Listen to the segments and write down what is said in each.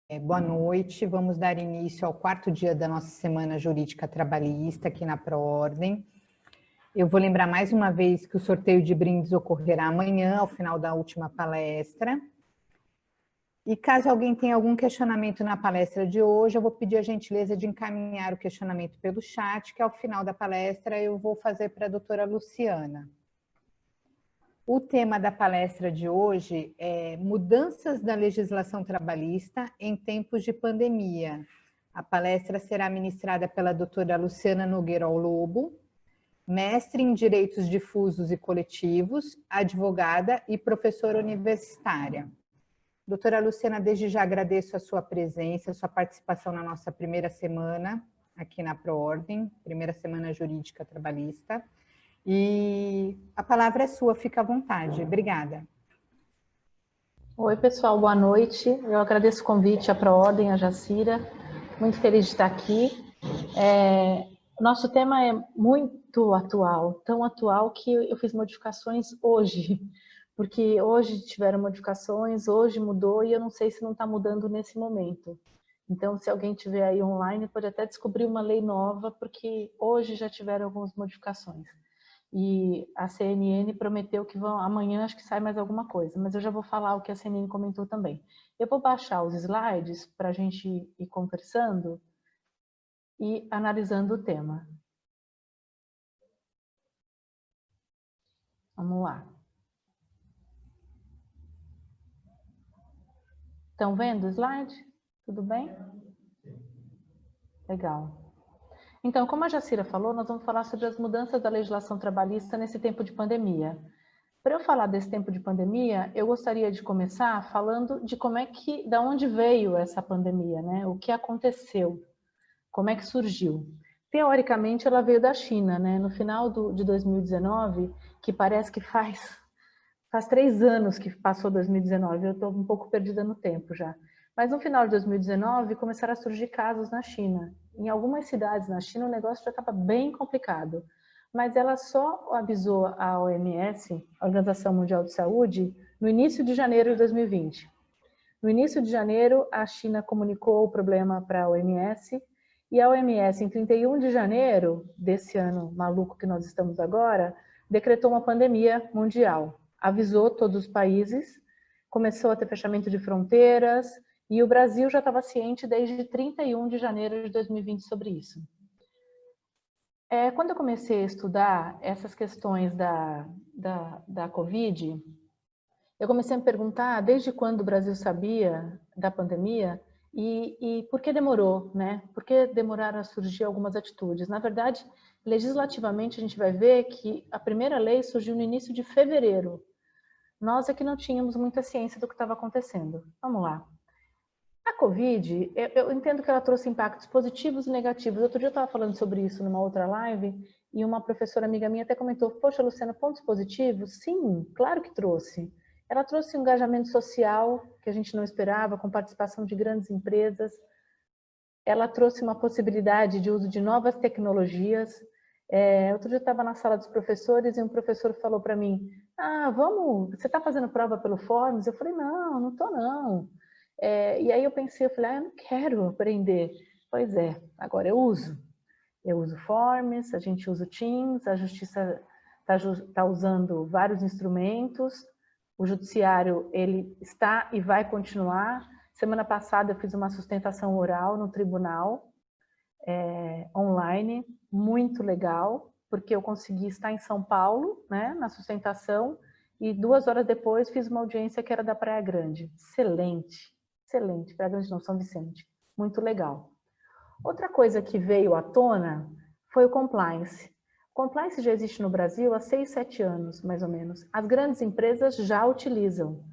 Boa noite. Vamos dar início ao quarto dia da nossa Semana Jurídica Trabalhista aqui na Proordem. Eu vou lembrar mais uma vez que o sorteio de brindes ocorrerá amanhã, ao final da última palestra. E caso alguém tenha algum questionamento na palestra de hoje, eu vou pedir a gentileza de encaminhar o questionamento pelo chat, que ao final da palestra eu vou fazer para a doutora Luciana. O tema da palestra de hoje é Mudanças da Legislação Trabalhista em Tempos de Pandemia. A palestra será ministrada pela doutora Luciana Nogueira Lobo, mestre em Direitos Difusos e Coletivos, advogada e professora universitária. Doutora Luciana, desde já agradeço a sua presença, a sua participação na nossa primeira semana aqui na Proordem, primeira semana jurídica trabalhista. E a palavra é sua, fica à vontade. Obrigada. Oi, pessoal, boa noite. Eu agradeço o convite à Proordem, a Jacira. Muito feliz de estar aqui. Nosso tema é muito atual, tão atual que eu fiz modificações hoje, porque hoje tiveram modificações, hoje mudou e eu não sei se não está mudando nesse momento. Então, se alguém tiver aí online, pode até descobrir uma lei nova, porque hoje já tiveram algumas modificações. E a CNN prometeu que amanhã acho que sai mais alguma coisa, mas eu já vou falar o que a CNN comentou também. Eu vou baixar os slides para a gente ir conversando e analisando o tema. Vamos lá. Estão vendo o slide? Tudo bem? Legal. Então, como a Jacira falou, nós vamos falar sobre as mudanças da legislação trabalhista nesse tempo de pandemia. Para eu falar desse tempo de pandemia, eu gostaria de começar falando de da onde veio essa pandemia, né? O que aconteceu, como é que surgiu. Teoricamente, ela veio da China, né? No final de 2019, que parece que faz 3 anos que passou 2019, eu estou um pouco perdida no tempo já. Mas no final de 2019, começaram a surgir casos na China. Em algumas cidades na China, o negócio já estava bem complicado. Mas ela só avisou a OMS, a Organização Mundial de Saúde, no início de janeiro de 2020. No início de janeiro, a China comunicou o problema para a OMS, e a OMS, em 31 de janeiro desse ano maluco que nós estamos agora, decretou uma pandemia mundial. Avisou todos os países, começou a ter fechamento de fronteiras, e o Brasil já estava ciente desde 31 de janeiro de 2020 sobre isso. Quando eu comecei a estudar essas questões da Covid, eu comecei a me perguntar desde quando o Brasil sabia da pandemia e por que demorou, né? Por que demoraram a surgir algumas atitudes? Na verdade, legislativamente, a gente vai ver que a primeira lei surgiu no início de fevereiro. Nós é que não tínhamos muita ciência do que estava acontecendo. Vamos lá. A Covid, eu entendo que ela trouxe impactos positivos e negativos. Outro dia eu estava falando sobre isso numa outra live e uma professora amiga minha até comentou: poxa, Luciana, pontos positivos? Sim, claro que trouxe. Ela trouxe um engajamento social que a gente não esperava, com participação de grandes empresas. Ela trouxe uma possibilidade de uso de novas tecnologias. Outro dia eu estava na sala dos professores e um professor falou para mim: você está fazendo prova pelo Forms? Eu falei: não estou não. E aí eu pensei, eu falei: eu não quero aprender. Pois é, agora eu uso. Eu uso Forms, a gente usa o Teams, a Justiça está usando vários instrumentos, o Judiciário ele está e vai continuar. Semana passada eu fiz uma sustentação oral no tribunal, online, muito legal, porque eu consegui estar em São Paulo, né, na sustentação, e 2 horas depois fiz uma audiência que era da Praia Grande. Excelente, excelente. Praia Grande não, São Vicente. Muito legal. Outra coisa que veio à tona foi o compliance. O compliance já existe no Brasil há 6, 7 anos, mais ou menos. As grandes empresas já utilizam.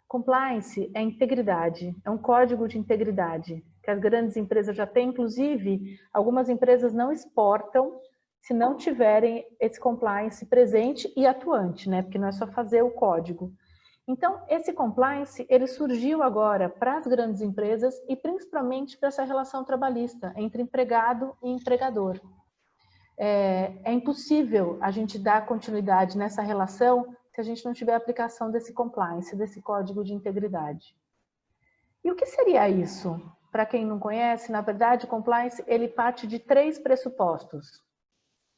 Compliance é integridade, é um código de integridade que as grandes empresas já têm. Inclusive, algumas empresas não exportam se não tiverem esse compliance presente e atuante, né? Porque não é só fazer o código. Então, esse compliance, ele surgiu agora para as grandes empresas e principalmente para essa relação trabalhista entre empregado e empregador. É impossível a gente dar continuidade nessa relação se a gente não tiver aplicação desse compliance, desse código de integridade. E o que seria isso? Para quem não conhece, na verdade, o compliance ele parte de 3 pressupostos,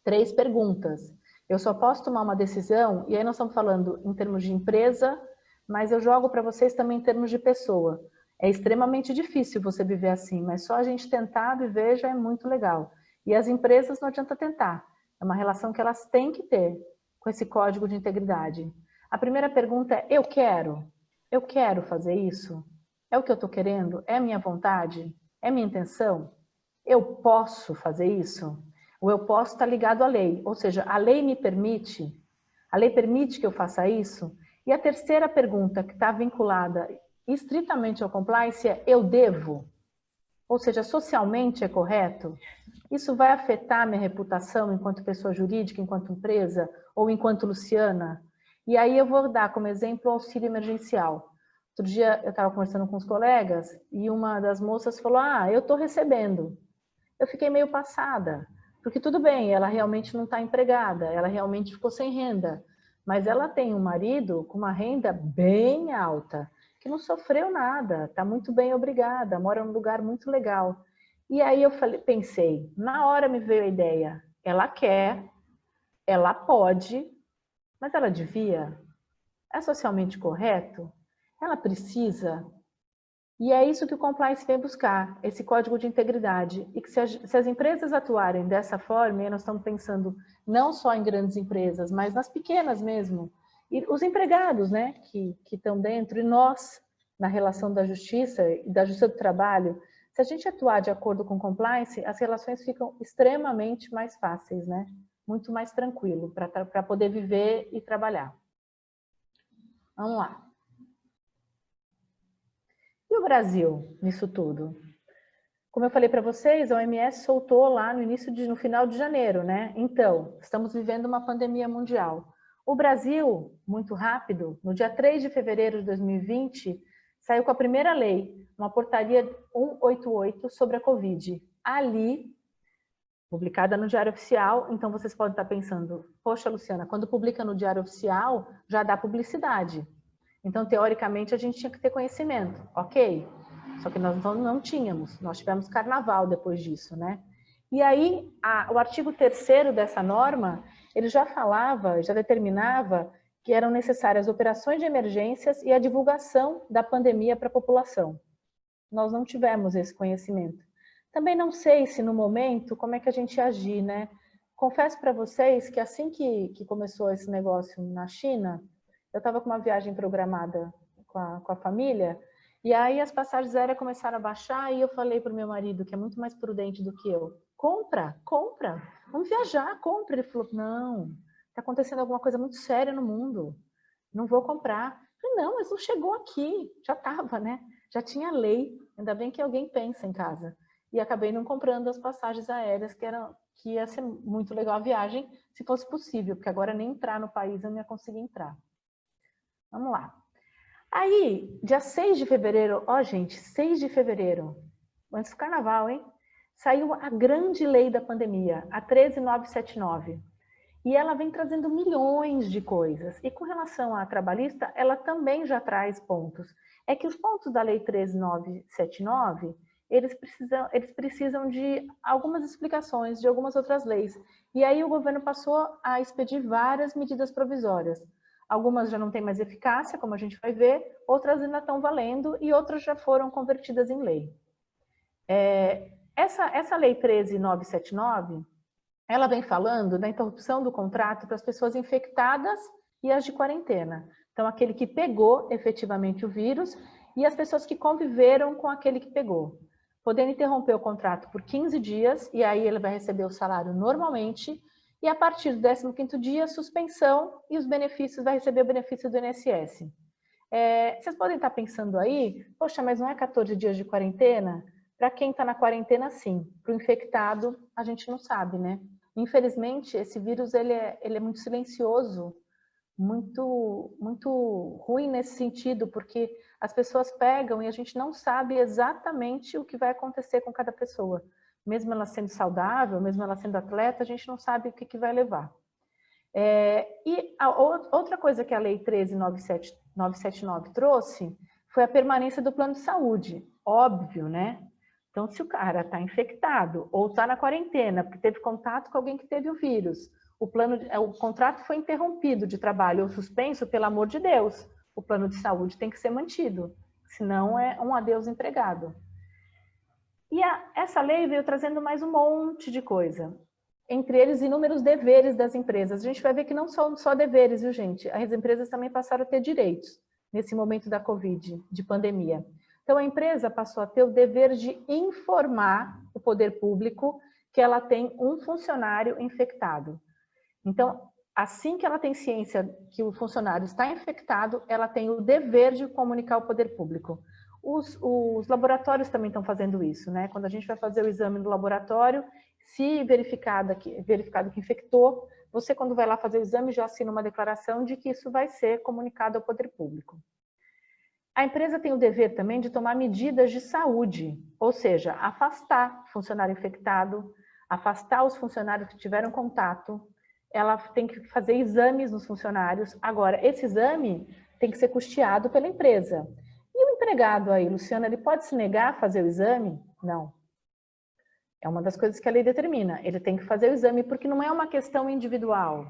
3 perguntas. Eu só posso tomar uma decisão, e aí nós estamos falando em termos de empresa, mas eu jogo para vocês também em termos de pessoa. É extremamente difícil você viver assim, mas só a gente tentar viver já é muito legal. E as empresas não adianta tentar, é uma relação que elas têm que ter com esse código de integridade. A primeira pergunta é, eu quero fazer isso? É o que eu estou querendo? É minha vontade? É minha intenção? Eu posso fazer isso? Ou eu posso estar ligado à lei? Ou seja, a lei me permite? A lei permite que eu faça isso? E a terceira pergunta, que está vinculada estritamente ao compliance, é eu devo? Ou seja, socialmente é correto? Isso vai afetar minha reputação enquanto pessoa jurídica, enquanto empresa ou enquanto Luciana? E aí eu vou dar como exemplo o auxílio emergencial. Outro dia eu estava conversando com os colegas e uma das moças falou, eu estou recebendo. Eu fiquei meio passada, porque tudo bem, ela realmente não está empregada, ela realmente ficou sem renda, mas ela tem um marido com uma renda bem alta, que não sofreu nada, está muito bem, obrigada, mora num lugar muito legal. E aí eu pensei, na hora me veio a ideia, ela quer, ela pode, mas ela devia? É socialmente correto? Ela precisa? E é isso que o compliance vem buscar, esse código de integridade. E que se as empresas atuarem dessa forma, e nós estamos pensando não só em grandes empresas, mas nas pequenas mesmo, e os empregados, né, que estão dentro, e nós, na relação da justiça e da justiça do trabalho, se a gente atuar de acordo com o compliance, as relações ficam extremamente mais fáceis, né? Muito mais tranquilo para poder viver e trabalhar. Vamos lá. E o Brasil nisso tudo? Como eu falei para vocês, a OMS soltou lá no final de janeiro, né? Então, estamos vivendo uma pandemia mundial. O Brasil, muito rápido, no dia 3 de fevereiro de 2020, saiu com a primeira lei, uma portaria 188 sobre a Covid. Ali, publicada no Diário Oficial, então vocês podem estar pensando, poxa, Luciana, quando publica no Diário Oficial, já dá publicidade. Então, teoricamente, a gente tinha que ter conhecimento, ok? Só que nós não tínhamos, nós tivemos carnaval depois disso, né? E aí, o artigo 3º dessa norma, ele já falava, já determinava que eram necessárias operações de emergências e a divulgação da pandemia para a população. Nós não tivemos esse conhecimento. Também não sei se no momento, como é que a gente ia agir, né? Confesso para vocês que assim que começou esse negócio na China, eu estava com uma viagem programada com a família, e aí as passagens aéreas começaram a baixar, e eu falei para o meu marido, que é muito mais prudente do que eu, compra, vamos viajar, compra. Ele falou, não, está acontecendo alguma coisa muito séria no mundo, não vou comprar. Eu falei, não, mas não chegou aqui, já estava, né? Já tinha lei, ainda bem que alguém pensa em casa. E acabei não comprando as passagens aéreas, que ia ser muito legal a viagem, se fosse possível, porque agora nem entrar no país eu não ia conseguir entrar. Vamos lá. Aí, dia 6 de fevereiro, gente, 6 de fevereiro, antes do carnaval, hein? Saiu a grande lei da pandemia, a 13979. E ela vem trazendo milhões de coisas. E com relação à trabalhista, ela também já traz pontos. É que os pontos da lei 13979, eles precisam de algumas explicações de algumas outras leis. E aí o governo passou a expedir várias medidas provisórias. Algumas já não têm mais eficácia, como a gente vai ver, outras ainda estão valendo e outras já foram convertidas em lei. Essa lei 13979, ela vem falando da interrupção do contrato para as pessoas infectadas e as de quarentena. Então, aquele que pegou efetivamente o vírus e as pessoas que conviveram com aquele que pegou. Podendo interromper o contrato por 15 dias, e aí ele vai receber o salário normalmente, e a partir do 15º dia, suspensão, e os benefícios, vai receber o benefício do INSS. Vocês podem estar pensando aí, poxa, mas não é 14 dias de quarentena? Para quem está na quarentena, sim. Para o infectado, a gente não sabe, né? Infelizmente, esse vírus ele é muito silencioso, muito, muito ruim nesse sentido, porque as pessoas pegam e a gente não sabe exatamente o que vai acontecer com cada pessoa. Mesmo ela sendo saudável, mesmo ela sendo atleta, a gente não sabe o que vai levar. E outra coisa que a Lei 13979 trouxe foi a permanência do plano de saúde. Óbvio, né? Então, se o cara está infectado ou está na quarentena porque teve contato com alguém que teve o vírus, o contrato foi interrompido de trabalho ou suspenso, pelo amor de Deus, o plano de saúde tem que ser mantido, senão é um adeus empregado. E essa lei veio trazendo mais um monte de coisa, entre eles inúmeros deveres das empresas. A gente vai ver que não são só deveres, viu, gente? As empresas também passaram a ter direitos nesse momento da Covid, de pandemia. Então, a empresa passou a ter o dever de informar o poder público que ela tem um funcionário infectado. Então, assim que ela tem ciência que o funcionário está infectado, ela tem o dever de comunicar ao poder público. Os laboratórios também estão fazendo isso, né? Quando a gente vai fazer o exame no laboratório, se verificado que infectou, você, quando vai lá fazer o exame, já assina uma declaração de que isso vai ser comunicado ao poder público. A empresa tem o dever também de tomar medidas de saúde, ou seja, afastar o funcionário infectado, afastar os funcionários que tiveram contato. Ela tem que fazer exames nos funcionários. Agora, esse exame tem que ser custeado pela empresa. E o empregado aí, Luciana, ele pode se negar a fazer o exame? Não. É uma das coisas que a lei determina. Ele tem que fazer o exame porque não é uma questão individual.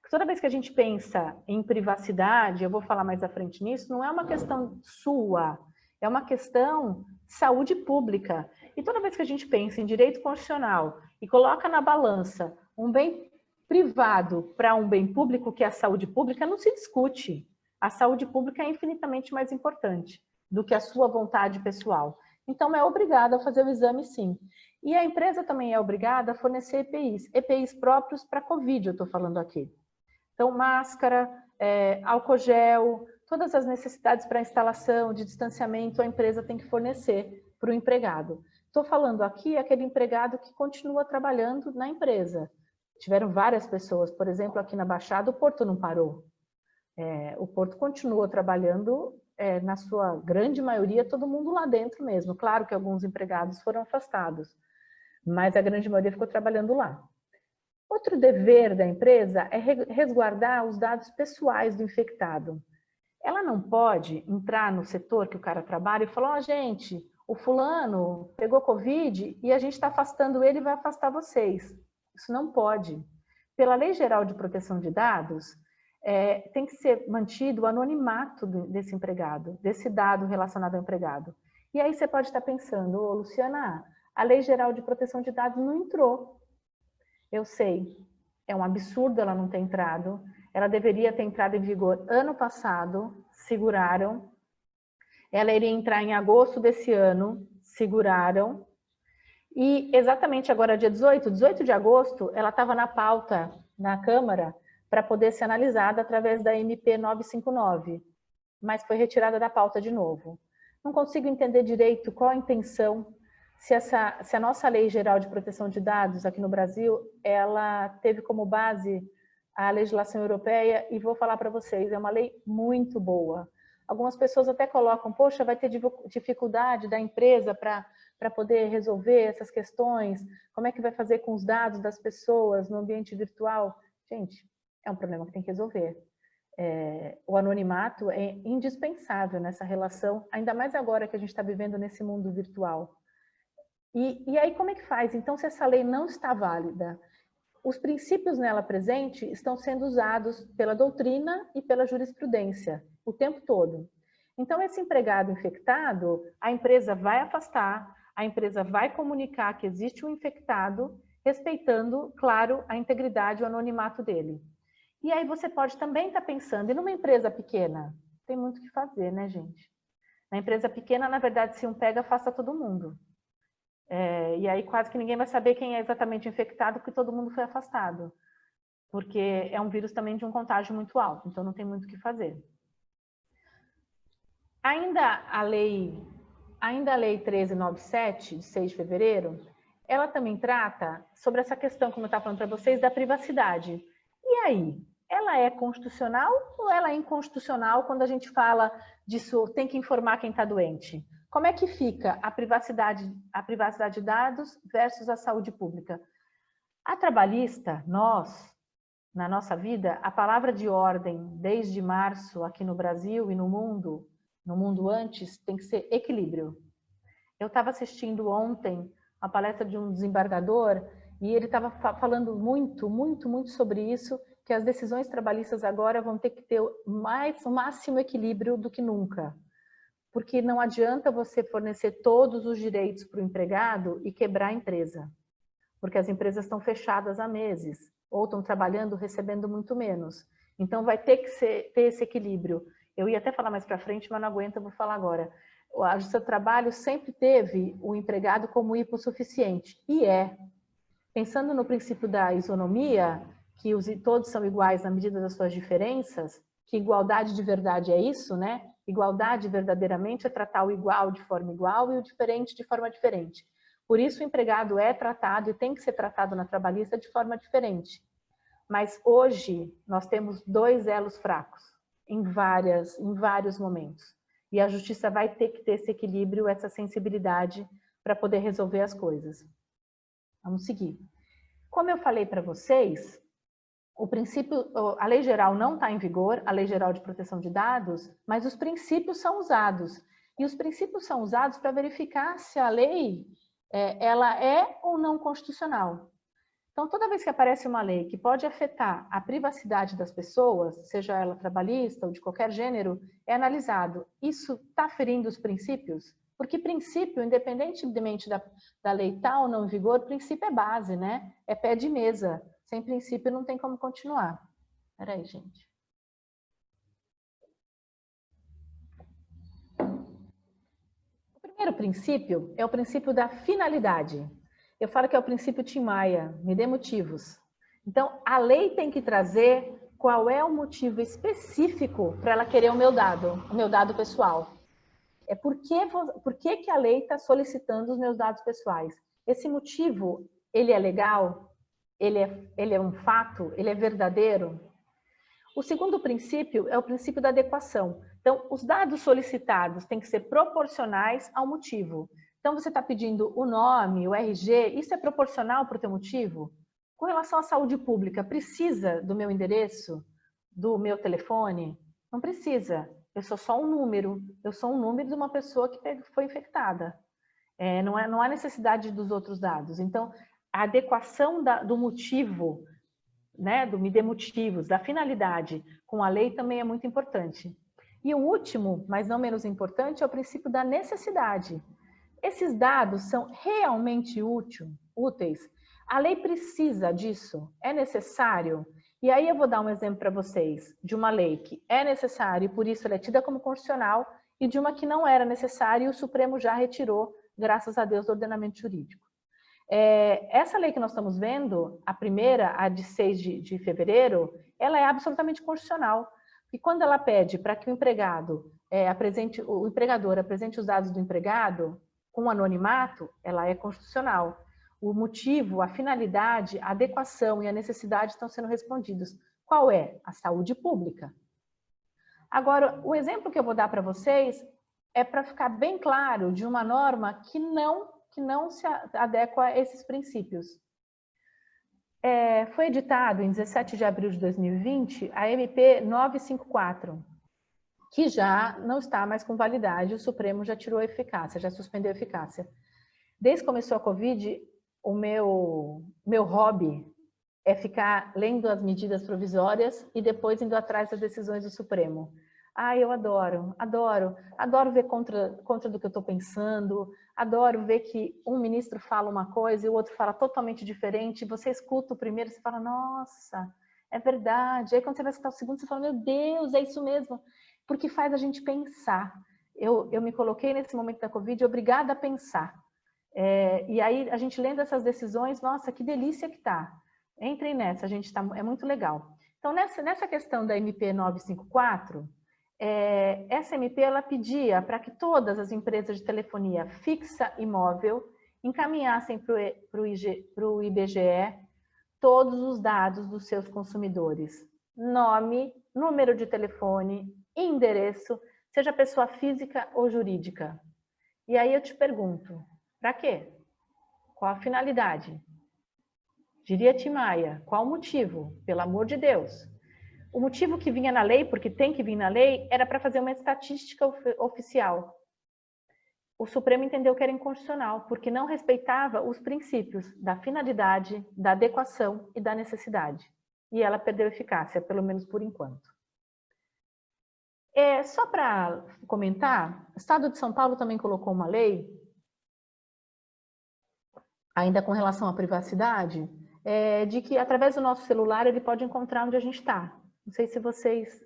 Toda vez que a gente pensa em privacidade, eu vou falar mais à frente nisso, não é uma questão sua, é uma questão de saúde pública. E toda vez que a gente pensa em direito constitucional e coloca na balança um bem privado para um bem público, que é a saúde pública, não se discute. A saúde pública é infinitamente mais importante do que a sua vontade pessoal. Então, é obrigada a fazer o exame, sim. E a empresa também é obrigada a fornecer EPIs próprios para a Covid, eu estou falando aqui. Então, máscara, álcool gel, todas as necessidades para instalação, de distanciamento, a empresa tem que fornecer para o empregado. Estou falando aqui aquele empregado que continua trabalhando na empresa. Tiveram várias pessoas, por exemplo, aqui na Baixada, o Porto não parou. O Porto continuou trabalhando, na sua grande maioria, todo mundo lá dentro mesmo. Claro que alguns empregados foram afastados, mas a grande maioria ficou trabalhando lá. Outro dever da empresa é resguardar os dados pessoais do infectado. Ela não pode entrar no setor que o cara trabalha e falar: gente, o fulano pegou Covid e a gente está afastando ele e vai afastar vocês. Isso não pode. Pela Lei Geral de Proteção de Dados, tem que ser mantido o anonimato desse empregado, desse dado relacionado ao empregado. E aí você pode estar pensando: Luciana, a Lei Geral de Proteção de Dados não entrou. Eu sei, é um absurdo ela não ter entrado. Ela deveria ter entrado em vigor ano passado, seguraram. Ela iria entrar em agosto desse ano, seguraram. E exatamente agora, dia 18 de agosto, ela estava na pauta na Câmara para poder ser analisada através da MP 959, mas foi retirada da pauta de novo. Não consigo entender direito qual a intenção. Se a nossa Lei Geral de Proteção de Dados aqui no Brasil, ela teve como base a legislação europeia, e vou falar para vocês, é uma lei muito boa. Algumas pessoas até colocam: poxa, vai ter dificuldade da empresa para poder resolver essas questões, como é que vai fazer com os dados das pessoas no ambiente virtual? Gente, é um problema que tem que resolver. O anonimato é indispensável nessa relação, ainda mais agora que a gente está vivendo nesse mundo virtual. E aí como é que faz? Então, se essa lei não está válida, os princípios nela presentes estão sendo usados pela doutrina e pela jurisprudência o tempo todo. Então, esse empregado infectado, a empresa vai afastar, a empresa vai comunicar que existe um infectado, respeitando, claro, a integridade e o anonimato dele. E aí você pode também estar pensando: e numa empresa pequena? Tem muito o que fazer, né, gente? Na empresa pequena, na verdade, se um pega, afasta todo mundo. E aí quase que ninguém vai saber quem é exatamente infectado, porque todo mundo foi afastado. Porque é um vírus também de um contágio muito alto, então não tem muito o que fazer. Ainda a lei 1397, de 6 de fevereiro, ela também trata sobre essa questão, como eu estava falando para vocês, da privacidade. E aí? Ela é constitucional ou ela é inconstitucional quando a gente fala disso, tem que informar quem está doente? Como é que fica a privacidade de dados versus a saúde pública? A trabalhista, na nossa vida, a palavra de ordem, desde março, aqui no Brasil e no mundo, no mundo antes, tem que ser equilíbrio. Eu estava assistindo ontem a palestra de um desembargador e ele estava falando muito sobre isso, que as decisões trabalhistas agora vão ter que ter o máximo equilíbrio do que nunca. Porque não adianta você fornecer todos os direitos para o empregado e quebrar a empresa. Porque as empresas estão fechadas há meses, ou estão trabalhando, recebendo muito menos. Então vai ter que ter esse equilíbrio. Eu ia até falar mais para frente, mas não aguento, eu vou falar agora. A Justiça do Trabalho sempre teve o empregado como hipossuficiente, e é. Pensando no princípio da isonomia, que todos são iguais na medida das suas diferenças, que igualdade de verdade é isso, né? Igualdade verdadeiramente é tratar o igual de forma igual e o diferente de forma diferente. Por isso o empregado é tratado e tem que ser tratado na trabalhista de forma diferente. Mas hoje nós temos dois elos fracos em vários momentos. E a justiça vai ter que ter esse equilíbrio, essa sensibilidade para poder resolver as coisas. Vamos seguir. Como eu falei para vocês, o princípio, a lei geral não está em vigor, a lei geral de proteção de dados, mas os princípios são usados. E os princípios são usados para verificar se a lei ela é ou não constitucional. Então, toda vez que aparece uma lei que pode afetar a privacidade das pessoas, seja ela trabalhista ou de qualquer gênero, é analisado. Isso está ferindo os princípios? Porque princípio, independentemente da lei estar ou não em vigor, princípio é base, né? É pé de mesa. Sem princípio não tem como continuar. Espera aí, gente. O primeiro princípio é o princípio da finalidade. Eu falo que é o princípio Tim Maia, me dê motivos. Então, a lei tem que trazer qual é o motivo específico para ela querer o meu dado pessoal. É por que a lei está solicitando os meus dados pessoais? Esse motivo, ele é legal? Ele é um fato? Ele é verdadeiro? O segundo princípio é o princípio da adequação. Então, os dados solicitados têm que ser proporcionais ao motivo. Então, você está pedindo o nome, o RG, isso é proporcional para o teu motivo? Com relação à saúde pública, precisa do meu endereço, do meu telefone? Não precisa. Eu sou só um número. Eu sou um número de uma pessoa que foi infectada. Não há necessidade dos outros dados. Então, a adequação do motivo, né, do me dê motivos, da finalidade com a lei também é muito importante. E o último, mas não menos importante, é o princípio da necessidade. Esses dados são realmente úteis? A lei precisa disso? É necessário? E aí eu vou dar um exemplo para vocês de uma lei que é necessária e por isso ela é tida como constitucional e de uma que não era necessária e o Supremo já retirou, graças a Deus, do ordenamento jurídico. Essa lei que nós estamos vendo, a primeira, a de 6 de fevereiro, ela é absolutamente constitucional. E quando ela pede para que o empregador apresente os dados do empregado com anonimato, ela é constitucional. O motivo, a finalidade, a adequação e a necessidade estão sendo respondidos. Qual é? A saúde pública. Agora, o exemplo que eu vou dar para vocês é para ficar bem claro de uma norma que não se adequa a esses princípios. Foi editado em 17 de abril de 2020 a MP 954, que já não está mais com validade, o Supremo já tirou a eficácia, já suspendeu a eficácia. Desde que começou a Covid, o meu hobby é ficar lendo as medidas provisórias e depois indo atrás das decisões do Supremo. Eu adoro ver contra do que eu estou pensando, adoro ver que um ministro fala uma coisa e o outro fala totalmente diferente, você escuta o primeiro e você fala, nossa, é verdade. Aí quando você vai escutar o segundo, você fala, meu Deus, é isso mesmo. Porque faz a gente pensar. Eu me coloquei nesse momento da Covid obrigada a pensar. E aí a gente lendo essas decisões, nossa, que delícia que tá. Entrem nessa, é muito legal. Então, nessa questão da MP 954, essa MP ela pedia para que todas as empresas de telefonia fixa e móvel encaminhassem para o IBGE todos os dados dos seus consumidores. Nome, número de telefone, endereço, seja pessoa física ou jurídica. E aí eu te pergunto, para quê? Qual a finalidade? Diria Tim Maia, qual o motivo? Pelo amor de Deus. O motivo que vinha na lei, porque tem que vir na lei, era para fazer uma estatística oficial. O Supremo entendeu que era inconstitucional, porque não respeitava os princípios da finalidade, da adequação e da necessidade. E ela perdeu eficácia, pelo menos por enquanto. Só para comentar, o Estado de São Paulo também colocou uma lei, ainda com relação à privacidade, de que através do nosso celular ele pode encontrar onde a gente está. Não sei se vocês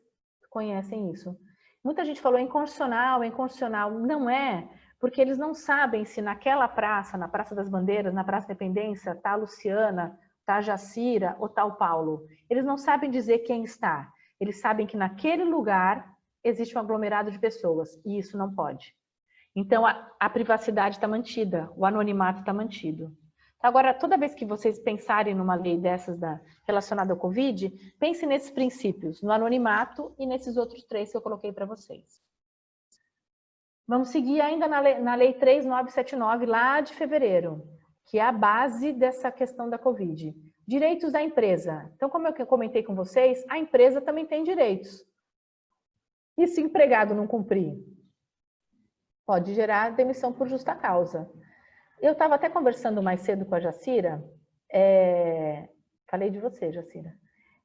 conhecem isso. Muita gente falou inconstitucional, inconstitucional. Não é, porque eles não sabem se naquela praça, na Praça das Bandeiras, na Praça da Independência, está a Luciana, está a Jacira ou está o Paulo. Eles não sabem dizer quem está. Eles sabem que naquele lugar existe um aglomerado de pessoas e isso não pode. Então, a privacidade está mantida, o anonimato está mantido. Agora, toda vez que vocês pensarem numa lei dessas relacionada ao Covid, pense nesses princípios, no anonimato e nesses outros 3 que eu coloquei para vocês. Vamos seguir ainda na lei 3979, lá de fevereiro, que é a base dessa questão da Covid. Direitos da empresa. Então, como eu comentei com vocês, a empresa também tem direitos. E se o empregado não cumprir? Pode gerar demissão por justa causa. Eu estava até conversando mais cedo com a Jacira, falei de você, Jacira,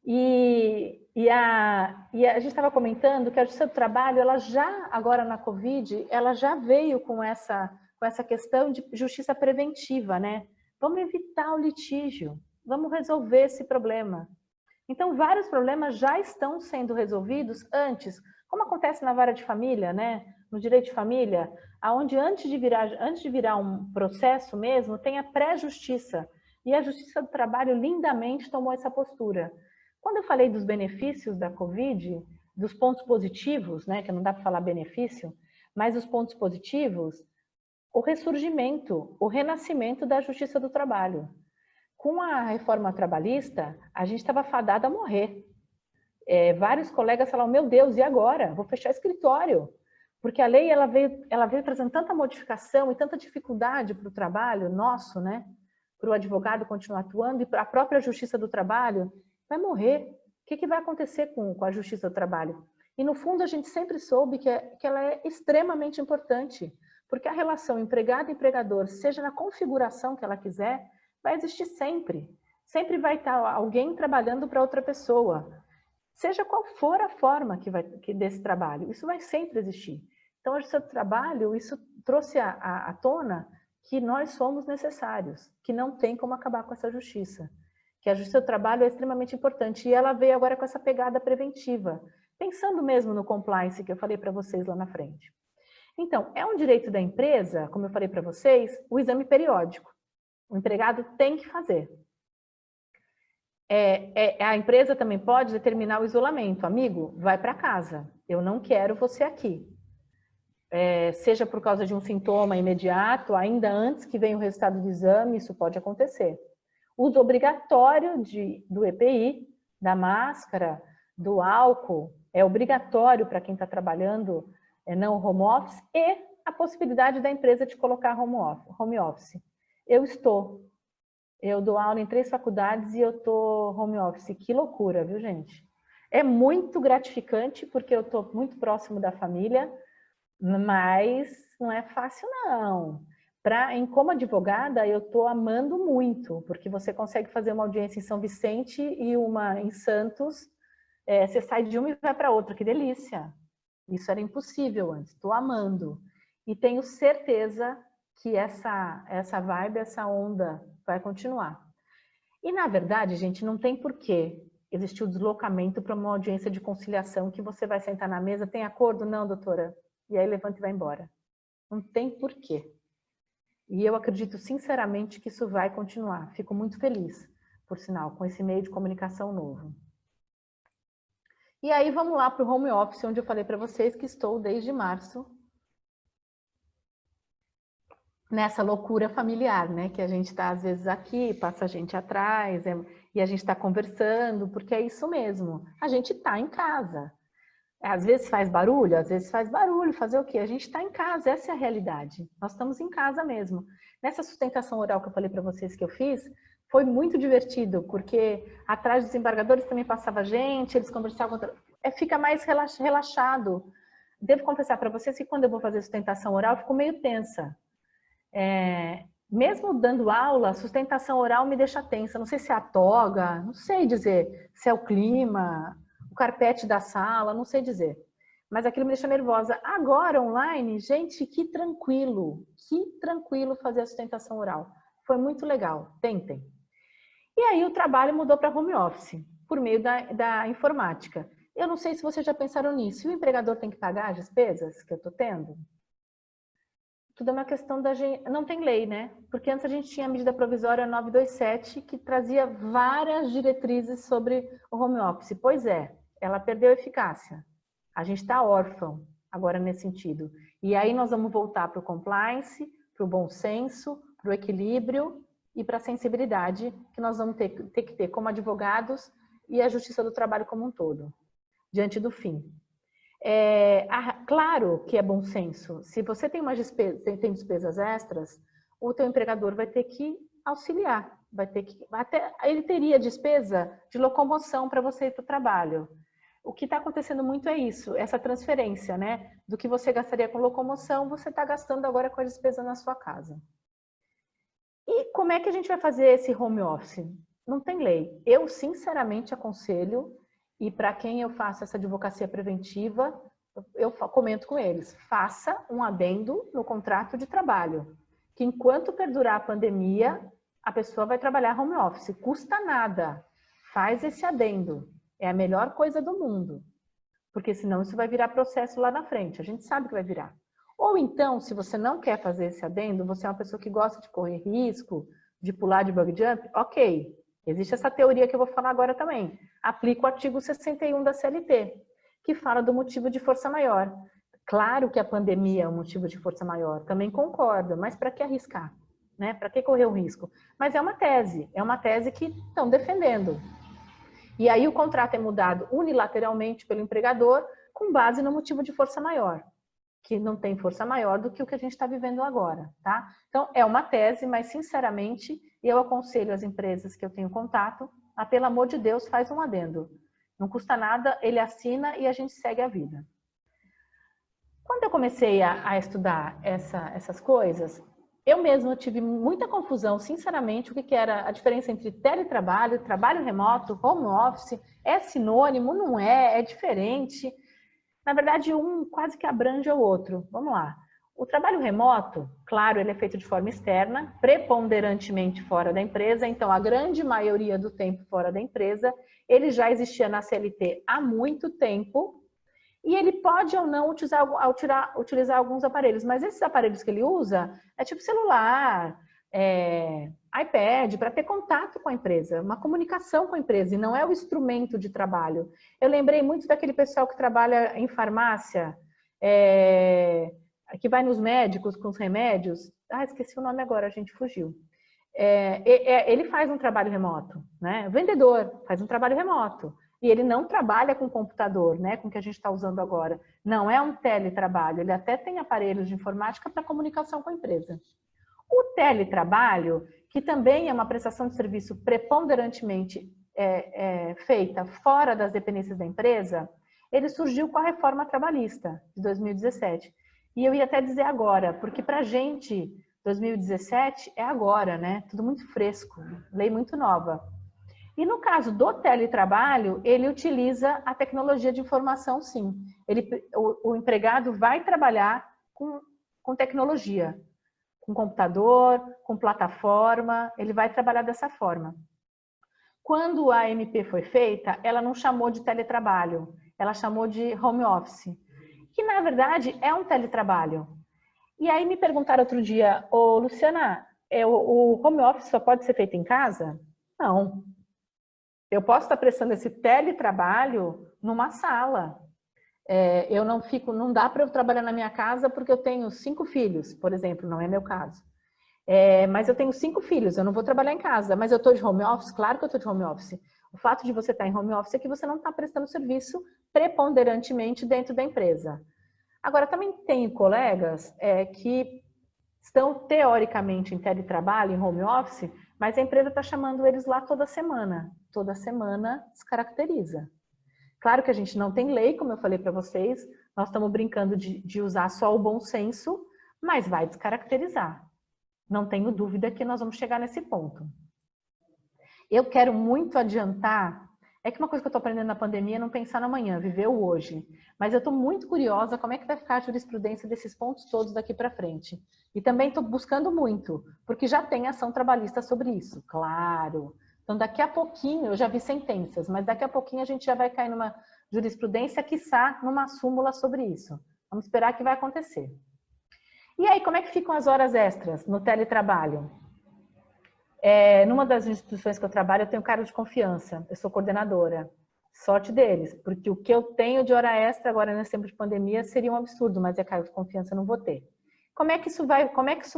e a gente estava comentando que a Justiça do Trabalho, ela já, agora na Covid, ela já veio com essa questão de justiça preventiva, né? Vamos evitar o litígio, vamos resolver esse problema. Então, vários problemas já estão sendo resolvidos antes, como acontece na vara de família, né? No direito de família, onde antes de virar um processo mesmo, tem a pré-justiça. E a Justiça do Trabalho lindamente tomou essa postura. Quando eu falei dos benefícios da Covid, dos pontos positivos, né, que não dá para falar benefício, mas os pontos positivos, o ressurgimento, o renascimento da Justiça do Trabalho. Com a reforma trabalhista, a gente estava fadado a morrer. Vários colegas falaram, meu Deus, e agora? Vou fechar escritório. Porque a lei ela veio trazendo tanta modificação e tanta dificuldade para o trabalho nosso, né? Para o advogado continuar atuando e para a própria Justiça do Trabalho, vai morrer. O que vai acontecer com a Justiça do Trabalho? E no fundo a gente sempre soube que ela é extremamente importante, porque a relação empregado-empregador, seja na configuração que ela quiser, vai existir sempre. Sempre vai estar alguém trabalhando para outra pessoa. Seja qual for a forma desse trabalho, isso vai sempre existir. Então, a Justiça do Trabalho, isso trouxe à tona que nós somos necessários, que não tem como acabar com essa justiça. Que a Justiça do Trabalho é extremamente importante e ela veio agora com essa pegada preventiva, pensando mesmo no compliance que eu falei para vocês lá na frente. Então, é um direito da empresa, como eu falei para vocês, o exame periódico. O empregado tem que fazer. A empresa também pode determinar o isolamento. Amigo, vai para casa. Eu não quero você aqui. Seja por causa de um sintoma imediato, ainda antes que venha o resultado do exame, isso pode acontecer. Uso obrigatório do EPI, da máscara, do álcool, é obrigatório para quem está trabalhando não home office, e a possibilidade da empresa de colocar home office. Eu dou aula em 3 faculdades e eu estou home office. Que loucura, viu, gente? É muito gratificante porque eu estou muito próximo da família, mas não é fácil, não. Como advogada, eu estou amando muito, porque você consegue fazer uma audiência em São Vicente e uma em Santos. Você sai de uma e vai para outra, que delícia. Isso era impossível antes, estou amando. E tenho certeza que essa vibe, essa onda vai continuar. E, na verdade, gente, não tem porquê existir o deslocamento para uma audiência de conciliação que você vai sentar na mesa, tem acordo? Não, doutora. E aí levanta e vai embora. Não tem porquê. E eu acredito sinceramente que isso vai continuar. Fico muito feliz, por sinal, com esse meio de comunicação novo. E aí vamos lá para o home office, onde eu falei para vocês que estou desde março nessa loucura familiar, né? Que a gente está às vezes aqui, passa a gente atrás, e a gente está conversando, porque é isso mesmo. A gente está em casa. Às vezes faz barulho, fazer o quê? A gente está em casa, essa é a realidade. Nós estamos em casa mesmo. Nessa sustentação oral que eu falei para vocês que eu fiz, Foi muito divertido, porque atrás dos desembargadores também passava gente, eles conversavam, fica mais relaxado. Devo confessar para vocês que quando eu vou fazer sustentação oral, eu fico meio tensa. Mesmo dando aula, a sustentação oral me deixa tensa. Não sei se é a toga, não sei dizer se é o clima, o carpete da sala, não sei dizer. Mas aquilo me deixa nervosa. Agora, online, gente, que tranquilo fazer a sustentação oral. Foi muito legal, tentem. E aí o trabalho mudou para home office, por meio da informática. Eu não sei se vocês já pensaram nisso. E o empregador tem que pagar as despesas que eu estou tendo? Tudo é uma questão da gente... Não tem lei, né? Porque antes a gente tinha a medida provisória 927, que trazia várias diretrizes sobre o home office. Pois é, ela perdeu eficácia. A gente está órfão agora nesse sentido. E aí nós vamos voltar para o compliance, para o bom senso, para o equilíbrio e para a sensibilidade que nós vamos ter que ter como advogados e a justiça do trabalho como um todo, diante do fim. Claro que é bom senso. Se você tem tem despesas extras, o teu empregador vai ter que auxiliar, ele teria despesa de locomoção para você ir para o trabalho. O que está acontecendo muito é isso, essa transferência, né? Do que você gastaria com locomoção, você está gastando agora com a despesa na sua casa. E como é que a gente vai fazer esse home office? Não tem lei. Eu, sinceramente, aconselho, e para quem eu faço essa advocacia preventiva, eu comento com eles, faça um adendo no contrato de trabalho, que enquanto perdurar a pandemia, a pessoa vai trabalhar home office. Custa nada. Faz esse adendo. É a melhor coisa do mundo. Porque senão isso vai virar processo lá na frente. A gente sabe que vai virar. Ou então, se você não quer fazer esse adendo, você é uma pessoa que gosta de correr risco, de pular de bug jump, ok. Existe essa teoria que eu vou falar agora também. Aplica o artigo 61 da CLT, que fala do motivo de força maior. Claro que a pandemia é um motivo de força maior, também concordo, mas para que arriscar? Né? Para que correr o risco? Mas é uma tese que estão defendendo. E aí o contrato é mudado unilateralmente pelo empregador com base no motivo de força maior, que não tem força maior do que o que a gente está vivendo agora, tá? Então, é uma tese, mas sinceramente, eu aconselho as empresas que eu tenho contato a, pelo amor de Deus, faz um adendo. Não custa nada, ele assina e a gente segue a vida. Quando eu comecei a estudar essas coisas, eu mesma tive muita confusão, sinceramente, o que era a diferença entre teletrabalho, trabalho remoto, home office, é sinônimo, não é diferente. Na verdade, um quase que abrange o outro. Vamos lá. O trabalho remoto, claro, ele é feito de forma externa, preponderantemente fora da empresa, então a grande maioria do tempo fora da empresa, ele já existia na CLT há muito tempo, e ele pode ou não utilizar alguns aparelhos, mas esses aparelhos que ele usa é tipo celular, iPad, para ter contato com a empresa, uma comunicação com a empresa, e não é o instrumento de trabalho. Eu lembrei muito daquele pessoal que trabalha em farmácia, que vai nos médicos com os remédios. Esqueci o nome agora, a gente fugiu. Ele faz um trabalho remoto, né? O vendedor faz um trabalho remoto. E ele não trabalha com computador, né, com o que a gente está usando agora. Não é um teletrabalho, ele até tem aparelhos de informática para comunicação com a empresa. O teletrabalho, que também é uma prestação de serviço preponderantemente feita fora das dependências da empresa, ele surgiu com a reforma trabalhista de 2017. E eu ia até dizer agora, porque para a gente, 2017 é agora, né? Tudo muito fresco, lei muito nova. E no caso do teletrabalho, ele utiliza a tecnologia de informação, sim. O empregado vai trabalhar com tecnologia, com computador, com plataforma, ele vai trabalhar dessa forma. Quando a MP foi feita, ela não chamou de teletrabalho, ela chamou de home office, que na verdade é um teletrabalho. E aí me perguntaram outro dia, Luciana, o home office só pode ser feito em casa? Não. Eu posso estar prestando esse teletrabalho numa sala. Não dá para eu trabalhar na minha casa porque eu tenho 5 filhos, por exemplo, não é meu caso. Mas eu tenho 5 filhos, eu não vou trabalhar em casa, mas eu estou de home office? Claro que eu estou de home office. O fato de você estar em home office é que você não está prestando serviço preponderantemente dentro da empresa. Agora, também tenho colegas que estão teoricamente em teletrabalho, em home office, Mas a empresa está chamando eles lá toda semana descaracteriza. Claro que a gente não tem lei, como eu falei para vocês, nós estamos brincando de usar só o bom senso, mas vai descaracterizar. Não tenho dúvida que nós vamos chegar nesse ponto. Eu quero muito adiantar, é que uma coisa que eu estou aprendendo na pandemia é não pensar no amanhã, viver o hoje. Mas eu estou muito curiosa como é que vai ficar a jurisprudência desses pontos todos daqui para frente. E também estou buscando muito, porque já tem ação trabalhista sobre isso, claro. Então daqui a pouquinho, eu já vi sentenças, mas daqui a pouquinho a gente já vai cair numa jurisprudência, quiçá numa súmula sobre isso. Vamos esperar que vai acontecer. E aí, como é que ficam as horas extras no teletrabalho? Numa das instituições que eu trabalho, eu tenho cargo de confiança, eu sou coordenadora. Sorte deles, porque o que eu tenho de hora extra agora nesse tempo de pandemia seria um absurdo, mas é cargo de confiança, eu não vou ter. Como é que isso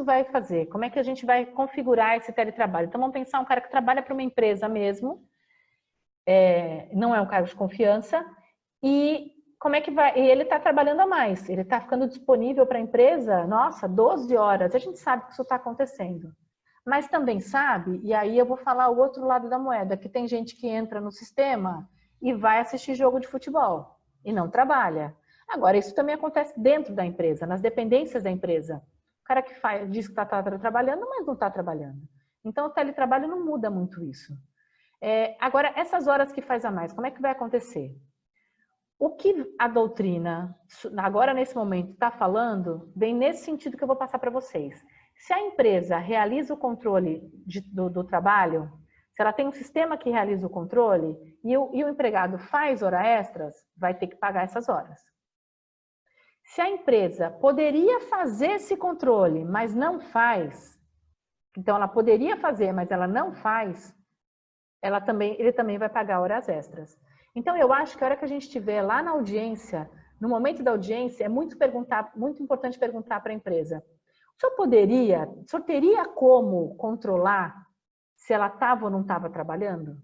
vai fazer? Como é que a gente vai configurar esse teletrabalho? Então, vamos pensar um cara que trabalha para uma empresa mesmo, não é um cargo de confiança, e como é que vai? E ele está trabalhando a mais, ele está ficando disponível para a empresa, nossa, 12 horas, a gente sabe que isso está acontecendo. Mas também sabe, e aí eu vou falar o outro lado da moeda, que tem gente que entra no sistema e vai assistir jogo de futebol e não trabalha. Agora, isso também acontece dentro da empresa, nas dependências da empresa. O cara que diz que está trabalhando, mas não está trabalhando. Então, o teletrabalho não muda muito isso. Agora, essas horas que faz a mais, como é que vai acontecer? O que a doutrina, agora nesse momento, está falando, vem nesse sentido que eu vou passar para vocês. Se a empresa realiza o controle do trabalho, se ela tem um sistema que realiza o controle e o empregado faz horas extras, vai ter que pagar essas horas. Se a empresa poderia fazer esse controle, mas não faz, então ela poderia fazer, mas ela não faz, ele também vai pagar horas extras. Então eu acho que a hora que a gente estiver lá na audiência, no momento da audiência, é muito importante perguntar para a empresa: o senhor teria como controlar se ela estava ou não estava trabalhando?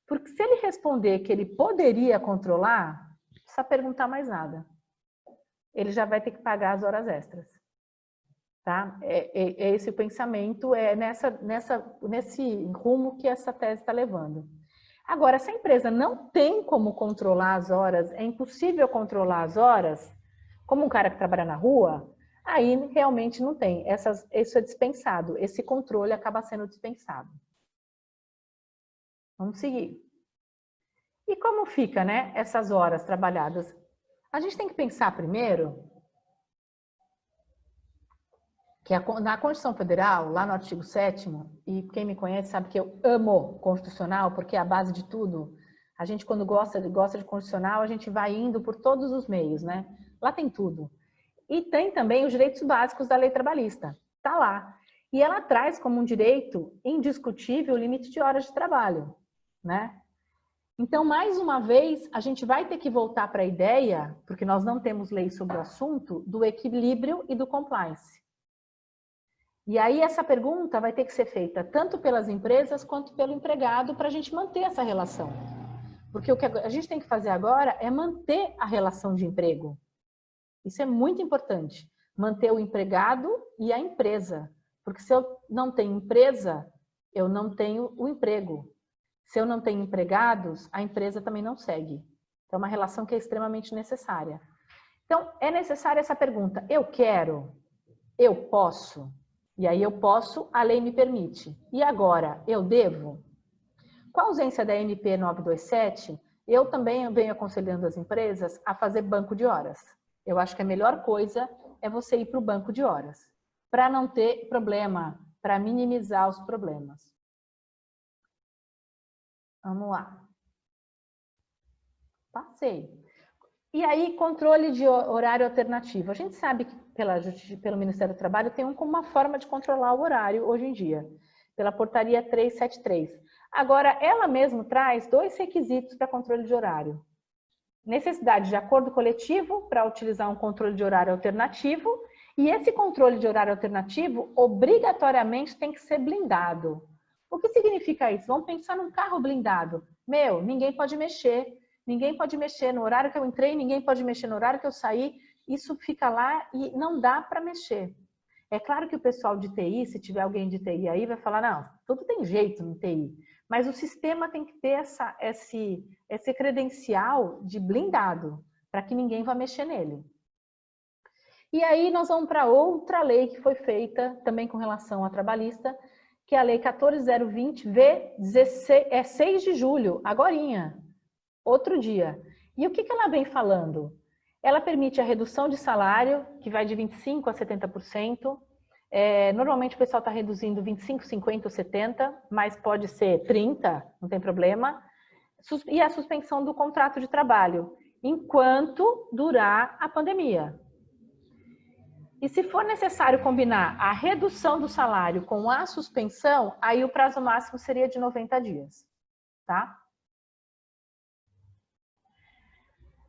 Porque se ele responder que ele poderia controlar, não precisa perguntar mais nada. Ele já vai ter que pagar as horas extras. Tá? É esse o pensamento, nesse rumo que essa tese está levando. Agora, se a empresa não tem como controlar as horas, é impossível controlar as horas, como um cara que trabalha na rua, aí realmente não tem. Isso é dispensado. Esse controle acaba sendo dispensado. Vamos seguir. E como fica, né, essas horas trabalhadas? A gente tem que pensar primeiro que na Constituição Federal, lá no artigo 7º, e quem me conhece sabe que eu amo constitucional, porque é a base de tudo. A gente, quando gosta de constitucional, a gente vai indo por todos os meios, né? Lá tem tudo. E tem também os direitos básicos da lei trabalhista. Está lá. E ela traz como um direito indiscutível o limite de horas de trabalho, né? Então, mais uma vez, a gente vai ter que voltar para a ideia, porque nós não temos lei sobre o assunto, do equilíbrio e do compliance. E aí essa pergunta vai ter que ser feita tanto pelas empresas quanto pelo empregado para a gente manter essa relação. Porque o que a gente tem que fazer agora é manter a relação de emprego. Isso é muito importante. Manter o empregado e a empresa. Porque se eu não tenho empresa, eu não tenho o emprego. Se eu não tenho empregados, a empresa também não segue. Então é uma relação que é extremamente necessária. Então é necessária essa pergunta: eu quero? Eu posso? E aí eu posso, a lei me permite. E agora, eu devo? Com a ausência da MP 927, eu também venho aconselhando as empresas a fazer banco de horas. Eu acho que a melhor coisa é você ir para o banco de horas, para não ter problema, para minimizar os problemas. Vamos lá. Passei. E aí, controle de horário alternativo. A gente sabe que pelo Ministério do Trabalho tem uma forma de controlar o horário hoje em dia, pela portaria 373. Agora, ela mesma traz 2 requisitos para controle de horário. Necessidade de acordo coletivo para utilizar um controle de horário alternativo, e esse controle de horário alternativo obrigatoriamente tem que ser blindado. O que significa isso? Vamos pensar num carro blindado. Ninguém pode mexer. Ninguém pode mexer no horário que eu entrei, ninguém pode mexer no horário que eu saí. Isso fica lá e não dá para mexer. É claro que o pessoal de TI, se tiver alguém de TI aí, vai falar, não, tudo tem jeito no TI. Mas o sistema tem que ter esse credencial de blindado, para que ninguém vá mexer nele. E aí nós vamos para outra lei que foi feita também com relação à trabalhista, que é a Lei 14.020, 6 de julho, agorinha, outro dia. E o que ela vem falando? Ela permite a redução de salário, que vai de 25% a 70%. Normalmente o pessoal está reduzindo 25%, 50% ou 70%, mas pode ser 30%, não tem problema. E a suspensão do contrato de trabalho, enquanto durar a pandemia. E se for necessário combinar a redução do salário com a suspensão, aí o prazo máximo seria de 90 dias, tá?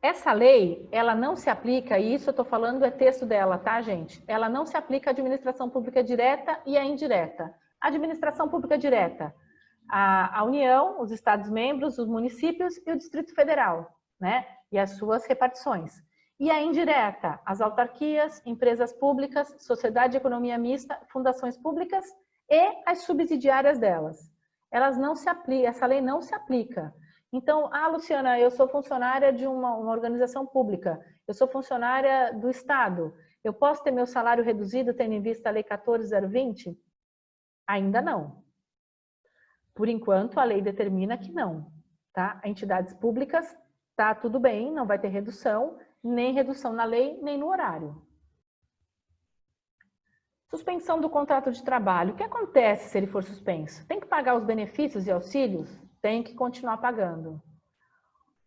Essa lei, ela não se aplica, e isso eu estou falando é texto dela, tá, gente? Ela não se aplica à administração pública direta e à indireta. A administração pública direta, a União, os Estados-membros, os municípios e o Distrito Federal, né? E as suas repartições. E a indireta, as autarquias, empresas públicas, sociedade de economia mista, fundações públicas e as subsidiárias delas. Elas não se aplicam, essa lei não se aplica. Então, Luciana, eu sou funcionária de uma organização pública, eu sou funcionária do Estado, eu posso ter meu salário reduzido tendo em vista a Lei 14.020? Ainda não. Por enquanto, a lei determina que não, tá? Entidades públicas, tá tudo bem, não vai ter redução, nem redução na lei, nem no horário. Suspensão do contrato de trabalho. O que acontece se ele for suspenso? Tem que pagar os benefícios e auxílios? Tem que continuar pagando.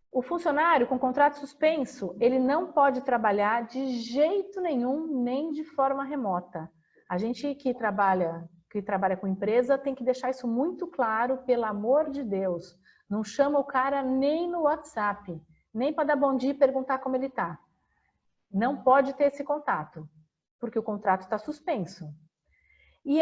O funcionário com contrato suspenso, ele não pode trabalhar de jeito nenhum, nem de forma remota. A gente que trabalha com empresa tem que deixar isso muito claro, pelo amor de Deus. Não chama o cara nem no WhatsApp, nem para dar bom dia e perguntar como ele está. Não pode ter esse contato, porque o contrato está suspenso. E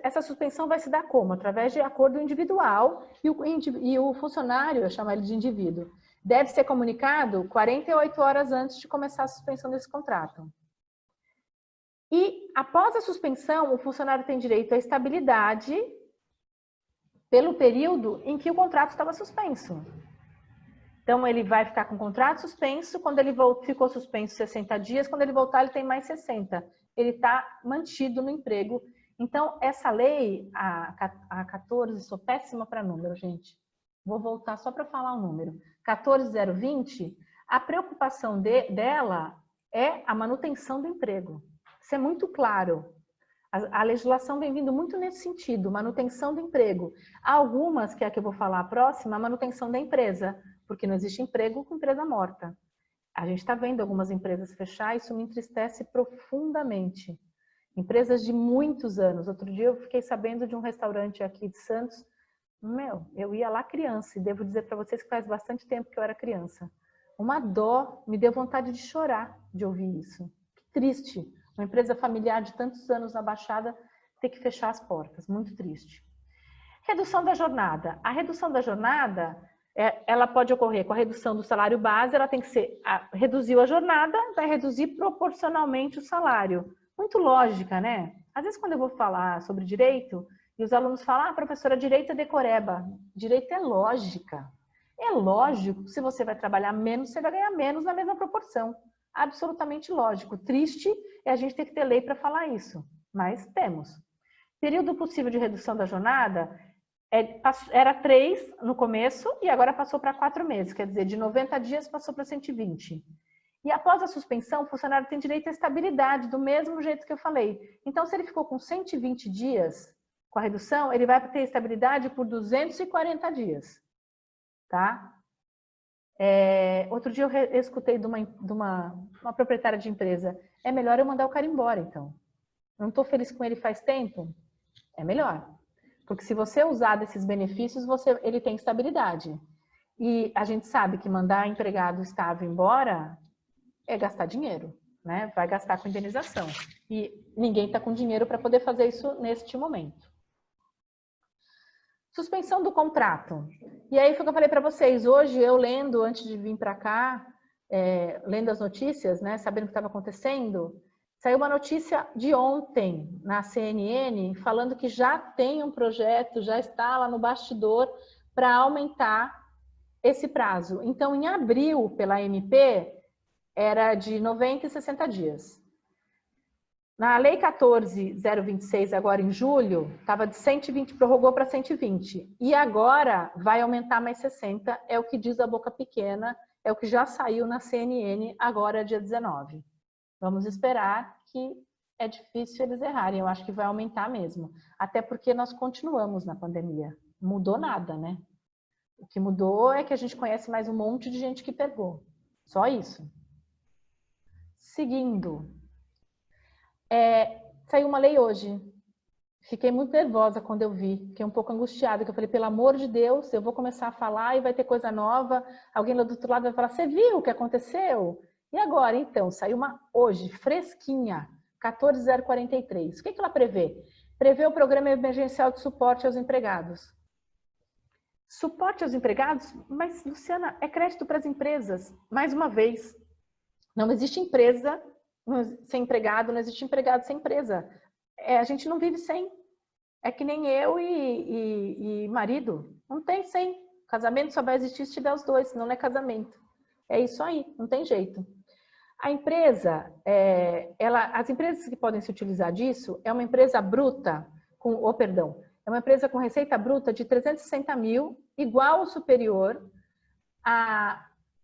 essa suspensão vai se dar como? Através de acordo individual, e o funcionário, eu chamo ele de indivíduo, deve ser comunicado 48 horas antes de começar a suspensão desse contrato. E após a suspensão, o funcionário tem direito à estabilidade pelo período em que o contrato estava suspenso. Então, ele vai ficar com o contrato suspenso, quando ele ficou suspenso 60 dias, quando ele voltar, ele tem mais 60. Ele está mantido no emprego. Então, essa lei, a 14, sou péssima para número, gente. Vou voltar só para falar o número. 14.020, a preocupação dela é a manutenção do emprego. Isso é muito claro. A legislação vem vindo muito nesse sentido, manutenção do emprego. Há algumas, que é a que eu vou falar a próxima, a manutenção da empresa, porque não existe emprego com empresa morta. A gente está vendo algumas empresas fechar, isso me entristece profundamente. Empresas de muitos anos. Outro dia eu fiquei sabendo de um restaurante aqui de Santos. Eu ia lá criança, e devo dizer para vocês que faz bastante tempo que eu era criança. Uma dó, me deu vontade de chorar de ouvir isso. Que triste. Uma empresa familiar de tantos anos na Baixada ter que fechar as portas. Muito triste. Redução da jornada. A redução da jornada, ela pode ocorrer com a redução do salário base, ela tem que ser, reduziu a jornada, vai reduzir proporcionalmente o salário. Muito lógica, né? Às vezes quando eu vou falar sobre direito, e os alunos falam, professora, direito é decoreba. Direito é lógica. É lógico, se você vai trabalhar menos, você vai ganhar menos na mesma proporção. Absolutamente lógico. Triste é a gente ter que ter lei para falar isso, mas temos. Período possível de redução da jornada era 3 no começo e agora passou para 4 meses, quer dizer, de 90 dias passou para 120. E após a suspensão, o funcionário tem direito à estabilidade, do mesmo jeito que eu falei. Então, se ele ficou com 120 dias com a redução, ele vai ter estabilidade por 240 dias. Tá? Outro dia eu escutei de uma proprietária de empresa, é melhor eu mandar o cara embora, então. Não estou feliz com ele faz tempo? É melhor. Porque se você usar desses benefícios, ele tem estabilidade. E a gente sabe que mandar empregado estável embora é gastar dinheiro, né? Vai gastar com indenização. E ninguém está com dinheiro para poder fazer isso neste momento. Suspensão do contrato. E aí foi o que eu falei para vocês. Hoje eu lendo, antes de vir para cá, lendo as notícias, né, sabendo o que estava acontecendo, Saiu uma notícia de ontem na CNN falando que já tem um projeto, já está lá no bastidor para aumentar esse prazo. Então, em abril, pela MP, era de 90 e 60 dias. Na Lei 14.026, agora em julho, estava de 120, prorrogou para 120. E agora vai aumentar mais 60, é o que diz a boca pequena, é o que já saiu na CNN, agora dia 19. Vamos esperar, que é difícil eles errarem, eu acho que vai aumentar mesmo. Até porque nós continuamos na pandemia. Mudou nada, né? O que mudou é que a gente conhece mais um monte de gente que pegou. Só isso. Seguindo. Saiu uma lei hoje. Fiquei muito nervosa quando eu vi. Fiquei um pouco angustiada, que eu falei, pelo amor de Deus, eu vou começar a falar e vai ter coisa nova. Alguém lá do outro lado vai falar, você viu o que aconteceu? E agora, então, saiu uma hoje, fresquinha, 14.043. O que ela prevê? Prevê o programa emergencial de suporte aos empregados. Suporte aos empregados? Mas, Luciana, é crédito para as empresas. Mais uma vez, não existe empresa sem empregado, não existe empregado sem empresa. A gente não vive sem. É que nem eu e marido. Não tem sem. Casamento só vai existir se tiver os dois, senão não é casamento. É isso aí, não tem jeito. A empresa, as empresas que podem se utilizar disso é uma empresa bruta, é uma empresa com receita bruta de 360 mil, igual ou superior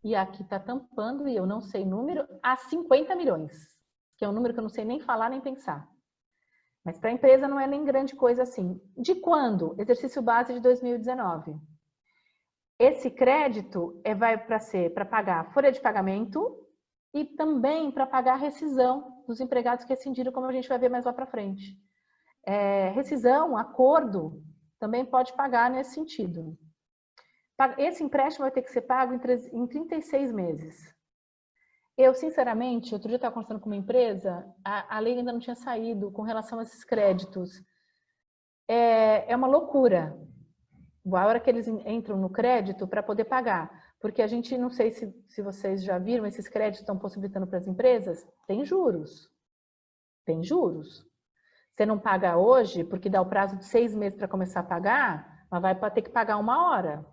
e aqui está tampando, e eu não sei o número, a 50 milhões, que é um número que eu não sei nem falar nem pensar. Mas para a empresa não é nem grande coisa assim. De quando? Exercício base de 2019. Esse crédito vai para pagar folha de pagamento e também para pagar a rescisão dos empregados que rescindiram, como a gente vai ver mais lá para frente. Rescisão, acordo, também pode pagar nesse sentido. Esse empréstimo vai ter que ser pago em 36 meses. Eu, sinceramente, outro dia eu estava conversando com uma empresa, a lei ainda não tinha saído com relação a esses créditos. É uma loucura. A hora que eles entram no crédito para poder pagar. Porque a gente, não sei se vocês já viram, esses créditos estão possibilitando para as empresas, tem juros. Tem juros. Você não paga hoje, porque dá o prazo de 6 meses para começar a pagar, mas vai ter que pagar 1 hora.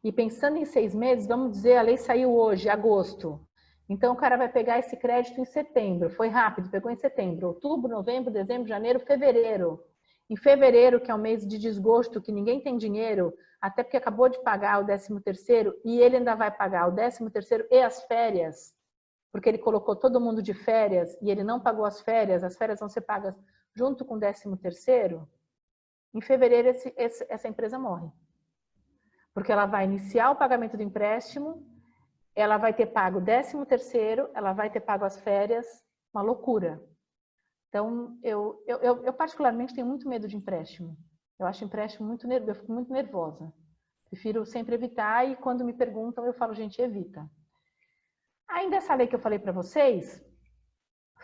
E pensando em 6 meses, vamos dizer, a lei saiu hoje, agosto. Então, o cara vai pegar esse crédito em setembro. Foi rápido, pegou em setembro. Outubro, novembro, dezembro, janeiro, fevereiro. Em fevereiro, que é um mês de desgosto, que ninguém tem dinheiro, até porque acabou de pagar o 13º, e ele ainda vai pagar o 13º e as férias, porque ele colocou todo mundo de férias e ele não pagou as férias vão ser pagas junto com o 13º. Em fevereiro, essa empresa morre. Porque ela vai iniciar o pagamento do empréstimo, ela vai ter pago o 13º, ela vai ter pago as férias, uma loucura. Então, eu particularmente tenho muito medo de empréstimo. Eu acho empréstimo muito nervoso, eu fico muito nervosa. Prefiro sempre evitar e quando me perguntam eu falo, gente, evita. Ainda essa lei que eu falei para vocês,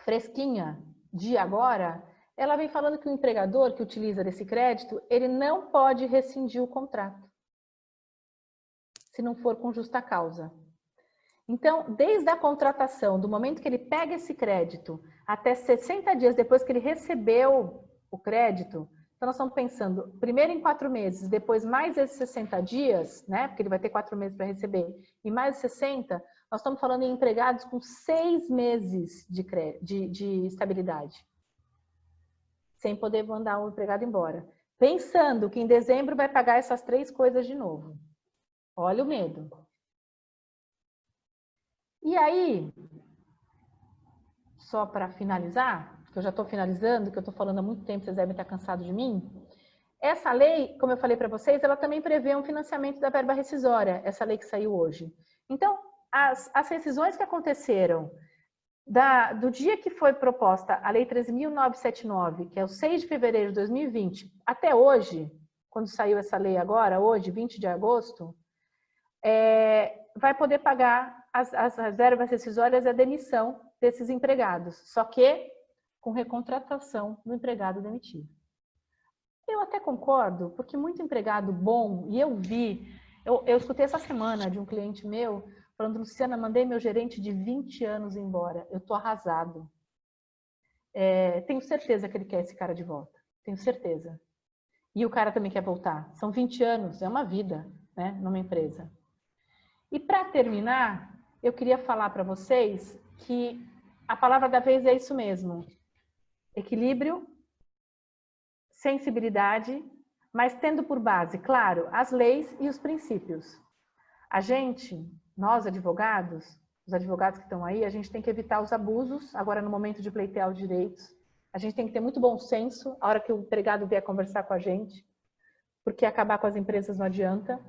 fresquinha, de agora, ela vem falando que o empregador que utiliza desse crédito, ele não pode rescindir o contrato, se não for com justa causa. Então, desde a contratação, do momento que ele pega esse crédito, até 60 dias depois que ele recebeu o crédito, então nós estamos pensando, primeiro em 4 meses, depois mais esses 60 dias, né? Porque ele vai ter 4 meses para receber, e mais 60, nós estamos falando em empregados com 6 meses de estabilidade. Sem poder mandar o empregado embora. Pensando que em dezembro vai pagar essas 3 coisas de novo. Olha o medo. E aí, só para finalizar, que eu já estou finalizando, que eu estou falando há muito tempo, vocês devem estar cansados de mim. Essa lei, como eu falei para vocês, ela também prevê um financiamento da verba rescisória, essa lei que saiu hoje. Então, as rescisões que aconteceram do dia que foi proposta a Lei 13.979, que é o 6 de fevereiro de 2020, até hoje, quando saiu essa lei agora, hoje, 20 de agosto, vai poder pagar as reservas rescisórias e a demissão desses empregados, só que com recontratação do empregado demitido. Eu até concordo, porque muito empregado bom, e eu escutei essa semana de um cliente meu, falando, Luciana, mandei meu gerente de 20 anos embora, eu tô arrasado. tenho certeza que ele quer esse cara de volta. Tenho certeza. E o cara também quer voltar. São 20 anos, é uma vida, né, numa empresa. E para terminar, eu queria falar para vocês que a palavra da vez é isso mesmo. Equilíbrio, sensibilidade, mas tendo por base, claro, as leis e os princípios. A gente, nós advogados, os advogados que estão aí, a gente tem que evitar os abusos, agora no momento de pleitear os direitos. A gente tem que ter muito bom senso, a hora que o empregado vier conversar com a gente, porque acabar com as empresas não adianta.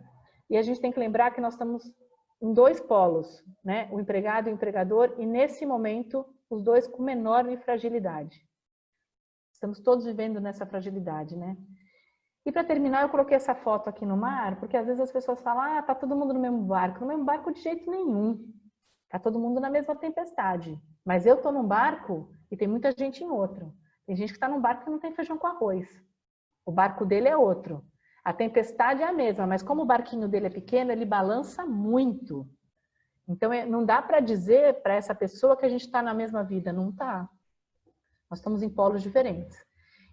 E a gente tem que lembrar que nós estamos em dois polos, né? O empregado e o empregador, e nesse momento, os dois com menor fragilidade. Estamos todos vivendo nessa fragilidade, né? E para terminar, eu coloquei essa foto aqui no mar, porque às vezes as pessoas falam, tá todo mundo no mesmo barco. No mesmo barco de jeito nenhum. Tá todo mundo na mesma tempestade. Mas eu tô num barco e tem muita gente em outro. Tem gente que está num barco que não tem feijão com arroz. O barco dele é outro. A tempestade é a mesma, mas como o barquinho dele é pequeno, ele balança muito. Então, não dá para dizer para essa pessoa que a gente está na mesma vida. Não tá. Nós estamos em polos diferentes.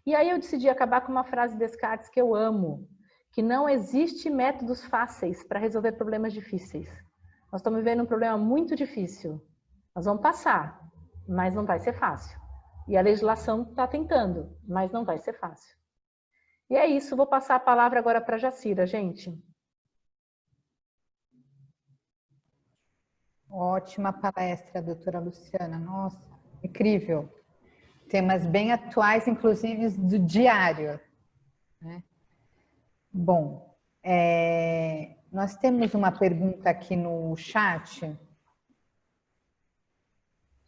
E aí eu decidi acabar com uma frase de Descartes que eu amo, que não existe métodos fáceis para resolver problemas difíceis. Nós estamos vivendo um problema muito difícil. Nós vamos passar, mas não vai ser fácil. E a legislação está tentando, mas não vai ser fácil. E é isso, vou passar a palavra agora para a Jacira, gente. Ótima palestra, doutora Luciana. Nossa, incrível. Temas bem atuais, inclusive do diário, né? Bom, nós temos uma pergunta aqui no chat.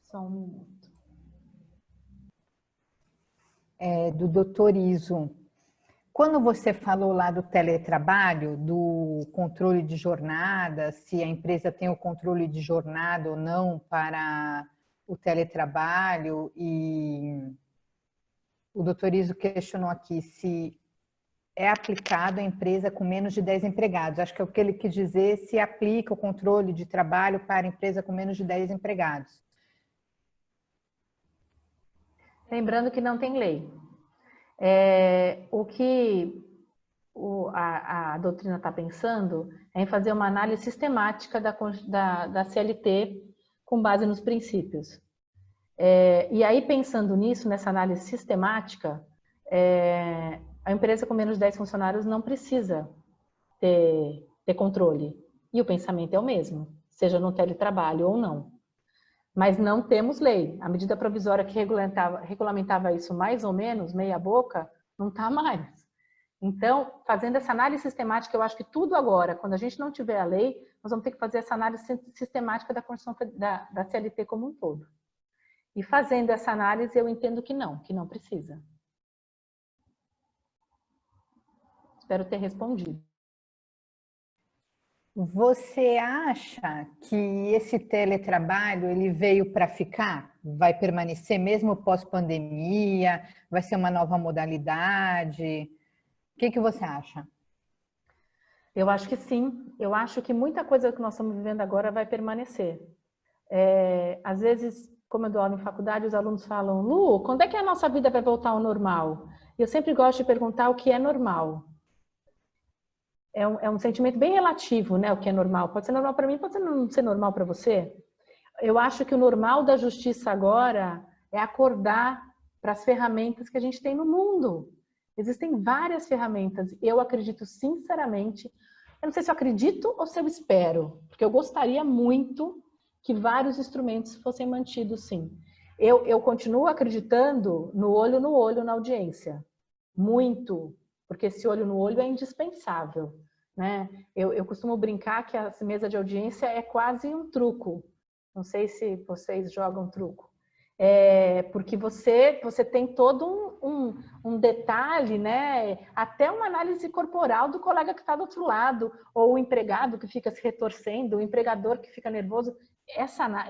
Só um minuto. Do doutor Iso. Quando você falou lá do teletrabalho, do controle de jornada, se a empresa tem o controle de jornada ou não para o teletrabalho, e o doutor Iso questionou aqui se é aplicado à empresa com menos de 10 empregados. Acho que é o que ele quis dizer, se aplica o controle de trabalho para a empresa com menos de 10 empregados. Lembrando que não tem lei. O que a doutrina está pensando é em fazer uma análise sistemática da CLT com base nos princípios. E aí, pensando nisso, nessa análise sistemática, a empresa com menos de 10 funcionários não precisa ter controle. E o pensamento é o mesmo, seja no teletrabalho ou não. Mas não temos lei. A medida provisória que regulamentava isso mais ou menos, meia boca, não está mais. Então, fazendo essa análise sistemática, eu acho que tudo agora, quando a gente não tiver a lei, nós vamos ter que fazer essa análise sistemática da Constituição da CLT como um todo. E fazendo essa análise, eu entendo que não precisa. Espero ter respondido. Você acha que esse teletrabalho ele veio para ficar? Vai permanecer mesmo pós-pandemia? Vai ser uma nova modalidade? O que você acha? Eu acho que sim. Eu acho que muita coisa que nós estamos vivendo agora vai permanecer. Às vezes, como eu dou aula em faculdade, os alunos falam, Lu, quando é que a nossa vida vai voltar ao normal? E eu sempre gosto de perguntar o que é normal. É um sentimento bem relativo, né? O que é normal. Pode ser normal para mim, pode não ser normal para você. Eu acho que o normal da justiça agora é acordar para as ferramentas que a gente tem no mundo. Existem várias ferramentas. Eu acredito sinceramente, eu não sei se eu acredito ou se eu espero, porque eu gostaria muito que vários instrumentos fossem mantidos, sim. Eu continuo acreditando no olho na audiência. Muito. Porque esse olho no olho é indispensável, né? Eu costumo brincar que a mesa de audiência é quase um truco. Não sei se vocês jogam truco. Porque você tem todo um detalhe, né? Até uma análise corporal do colega que está do outro lado, ou o empregado que fica se retorcendo, o empregador que fica nervoso.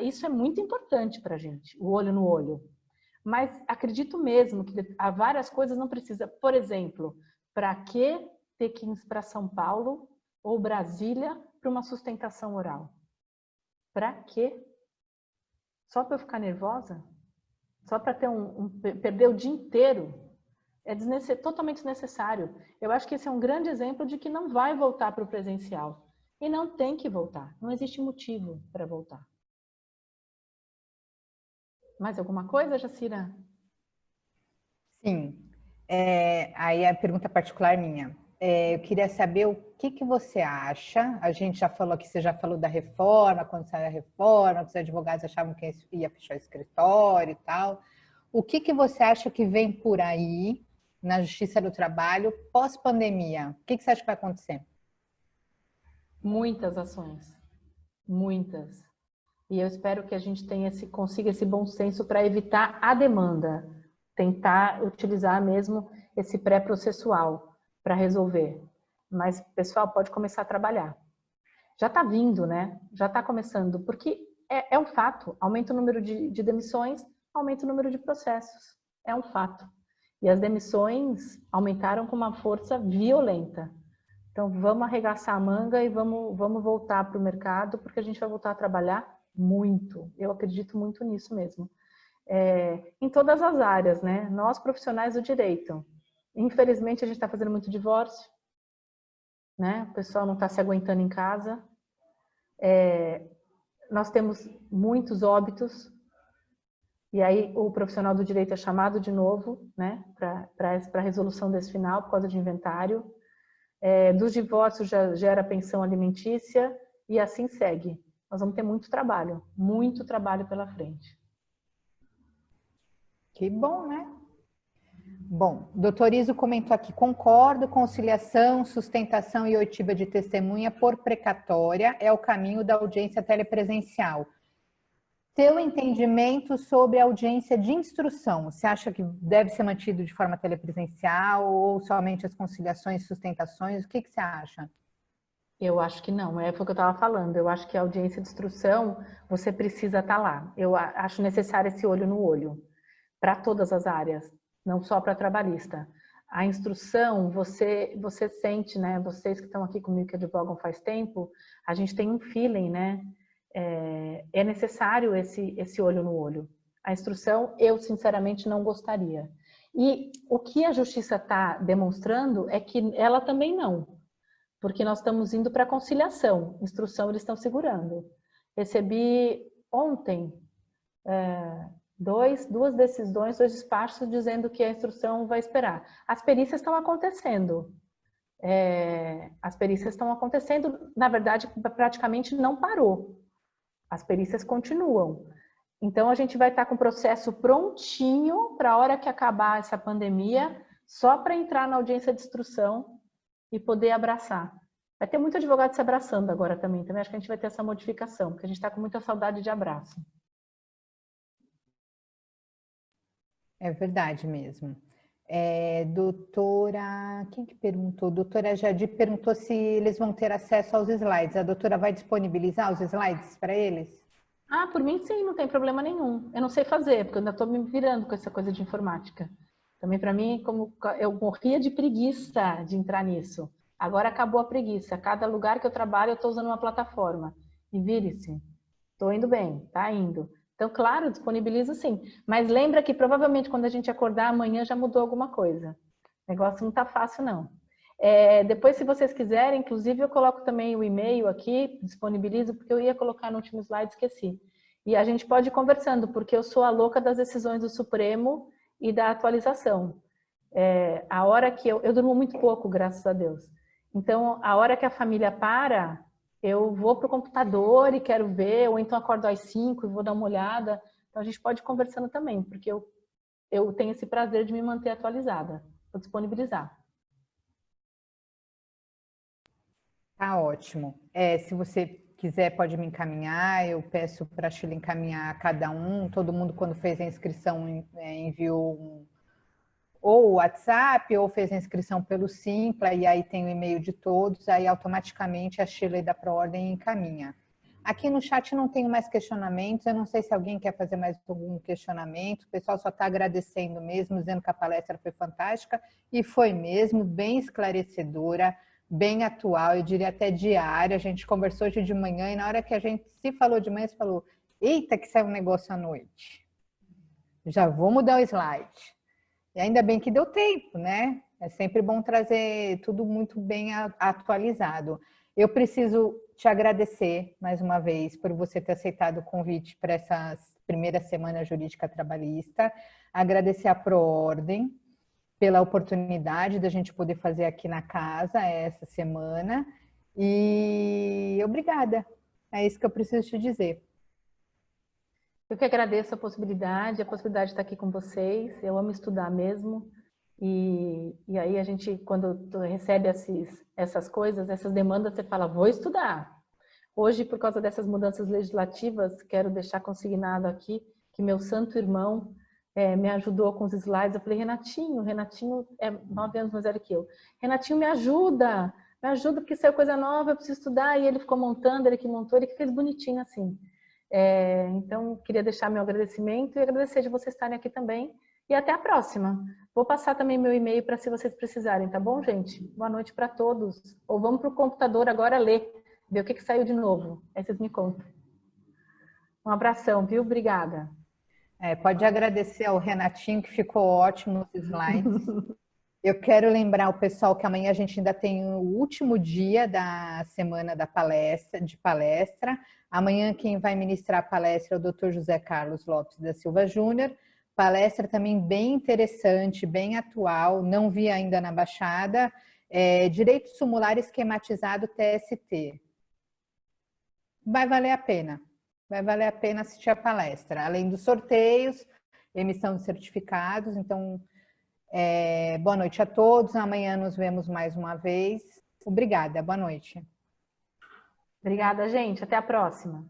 Isso é muito importante para a gente, o olho no olho. Mas acredito mesmo que há várias coisas não precisa. Por exemplo, para que ter que ir para São Paulo ou Brasília para uma sustentação oral? Para quê? Só para eu ficar nervosa? só para ter perder o dia inteiro, é totalmente desnecessário. Eu acho que esse é um grande exemplo de que não vai voltar para o presencial. E não tem que voltar. Não existe motivo para voltar. Mais alguma coisa, Jacira? Sim. Aí a pergunta particular minha. Eu queria saber o que você acha. A gente já falou aqui, você já falou da reforma, quando saiu a reforma, os advogados achavam que ia fechar o escritório e tal. O que você acha que vem por aí na Justiça do Trabalho pós-pandemia? O que você acha que vai acontecer? Muitas ações. Muitas. E eu espero que a gente consiga esse bom senso para evitar a demanda. Tentar utilizar mesmo esse pré-processual para resolver. Mas o pessoal pode começar a trabalhar. Já está vindo, né? Já está começando, porque é um fato. Aumenta o número de demissões, aumenta o número de processos. É um fato. E as demissões aumentaram com uma força violenta. Então, vamos arregaçar a manga e vamos voltar para o mercado, porque a gente vai voltar a trabalhar muito. Eu acredito muito nisso mesmo. Em todas as áreas, né? Nós, profissionais do direito. Infelizmente, a gente está fazendo muito divórcio, né? O pessoal não está se aguentando em casa. Nós temos muitos óbitos, e aí o profissional do direito é chamado de novo, né? Para a resolução desse final, por causa de inventário. Dos divórcios já gera pensão alimentícia e assim segue. Nós vamos ter muito trabalho pela frente. Que bom, né? Bom, o doutor Iso comentou aqui, concordo, conciliação, sustentação e oitiva de testemunha por precatória é o caminho da audiência telepresencial. Teu entendimento sobre a audiência de instrução, você acha que deve ser mantido de forma telepresencial ou somente as conciliações e sustentações? O que você acha? Eu acho que não, foi o que eu estava falando. Eu acho que a audiência de instrução, você precisa estar lá. Eu acho necessário esse olho no olho, para todas as áreas, não só para trabalhista. A instrução, você sente, né? Vocês que estão aqui comigo, que advogam faz tempo, a gente tem um feeling, né? É necessário esse olho no olho. A instrução, eu sinceramente não gostaria. E o que a justiça está demonstrando é que ela também não, porque nós estamos indo para conciliação. Instrução eles estão segurando. Recebi ontem duas decisões, dois despachos dizendo que a instrução vai esperar. As perícias estão acontecendo. As perícias estão acontecendo, na verdade, praticamente não parou. As perícias continuam. Então, a gente vai estar com o processo prontinho para a hora que acabar essa pandemia, só para entrar na audiência de instrução e poder abraçar. Vai ter muito advogado se abraçando agora também. Também acho que a gente vai ter essa modificação, porque a gente está com muita saudade de abraço. É verdade mesmo. Doutora, quem que perguntou? Doutora Jadir perguntou se eles vão ter acesso aos slides. A doutora vai disponibilizar os slides para eles? Por mim sim, não tem problema nenhum. Eu não sei fazer, porque eu ainda estou me virando com essa coisa de informática. Também para mim, como eu morria de preguiça de entrar nisso. Agora acabou a preguiça. Cada lugar que eu trabalho, eu estou usando uma plataforma. E vire-se. Estou indo bem, tá indo. Então, claro, disponibilizo sim. Mas lembra que provavelmente quando a gente acordar amanhã já mudou alguma coisa. O negócio não está fácil, não. Depois, se vocês quiserem, inclusive eu coloco também o e-mail aqui, disponibilizo, porque eu ia colocar no último slide, esqueci. E a gente pode ir conversando, porque eu sou a louca das decisões do Supremo e da atualização. A hora que eu durmo muito pouco, graças a Deus. Então, a hora que a família para, eu vou para o computador e quero ver, ou então acordo às 5 e vou dar uma olhada. Então, a gente pode ir conversando também, porque eu tenho esse prazer de me manter atualizada. Vou disponibilizar. Tá ótimo. Se você quiser, pode me encaminhar. Eu peço para a Sheila encaminhar a cada um. Todo mundo, quando fez a inscrição, enviou ou o WhatsApp, ou fez a inscrição pelo Simpla, e aí tem o e-mail de todos, aí automaticamente a Sheila da Proordem encaminha. Aqui no chat não tenho mais questionamentos, eu não sei se alguém quer fazer mais algum questionamento, o pessoal só está agradecendo mesmo, dizendo que a palestra foi fantástica, e foi mesmo, bem esclarecedora, bem atual, eu diria até diária. A gente conversou hoje de manhã, e na hora que a gente se falou de manhã, você falou, eita, que saiu um negócio à noite. Já vou mudar o slide. E ainda bem que deu tempo, né? É sempre bom trazer tudo muito bem atualizado. Eu preciso te agradecer mais uma vez por você ter aceitado o convite para essa primeira semana jurídica trabalhista. Agradecer à Proordem pela oportunidade da gente poder fazer aqui na casa essa semana. E obrigada. É isso que eu preciso te dizer. Eu que agradeço a possibilidade de estar aqui com vocês. Eu amo estudar mesmo. E aí a gente, quando tu recebe essas coisas, essas demandas, você fala, vou estudar. Hoje, por causa dessas mudanças legislativas, quero deixar consignado aqui que meu santo irmão me ajudou com os slides. Eu falei, Renatinho é 9 anos mais velho que eu. Renatinho, me ajuda porque saiu coisa nova, eu preciso estudar. E ele ficou montando, ele que montou, ele que fez bonitinho assim. Então, queria deixar meu agradecimento e agradecer de vocês estarem aqui também. E até a próxima. Vou passar também meu e-mail para se vocês precisarem, tá bom, gente? Boa noite para todos. Ou vamos para o computador agora ler, ver o que saiu de novo. Aí vocês me contam. Um abração, viu? Obrigada. Pode agradecer ao Renatinho, que ficou ótimo os slides. Eu quero lembrar o pessoal que amanhã a gente ainda tem o último dia da semana de palestra. Amanhã quem vai ministrar a palestra é o Dr. José Carlos Lopes da Silva Júnior. Palestra também bem interessante, bem atual, não vi ainda na Baixada. Direito Sumular Esquematizado TST. Vai valer a pena. Vai valer a pena assistir a palestra. Além dos sorteios, emissão de certificados. Então, boa noite a todos. Amanhã nos vemos mais uma vez. Obrigada. Boa noite. Obrigada, gente. Até a próxima.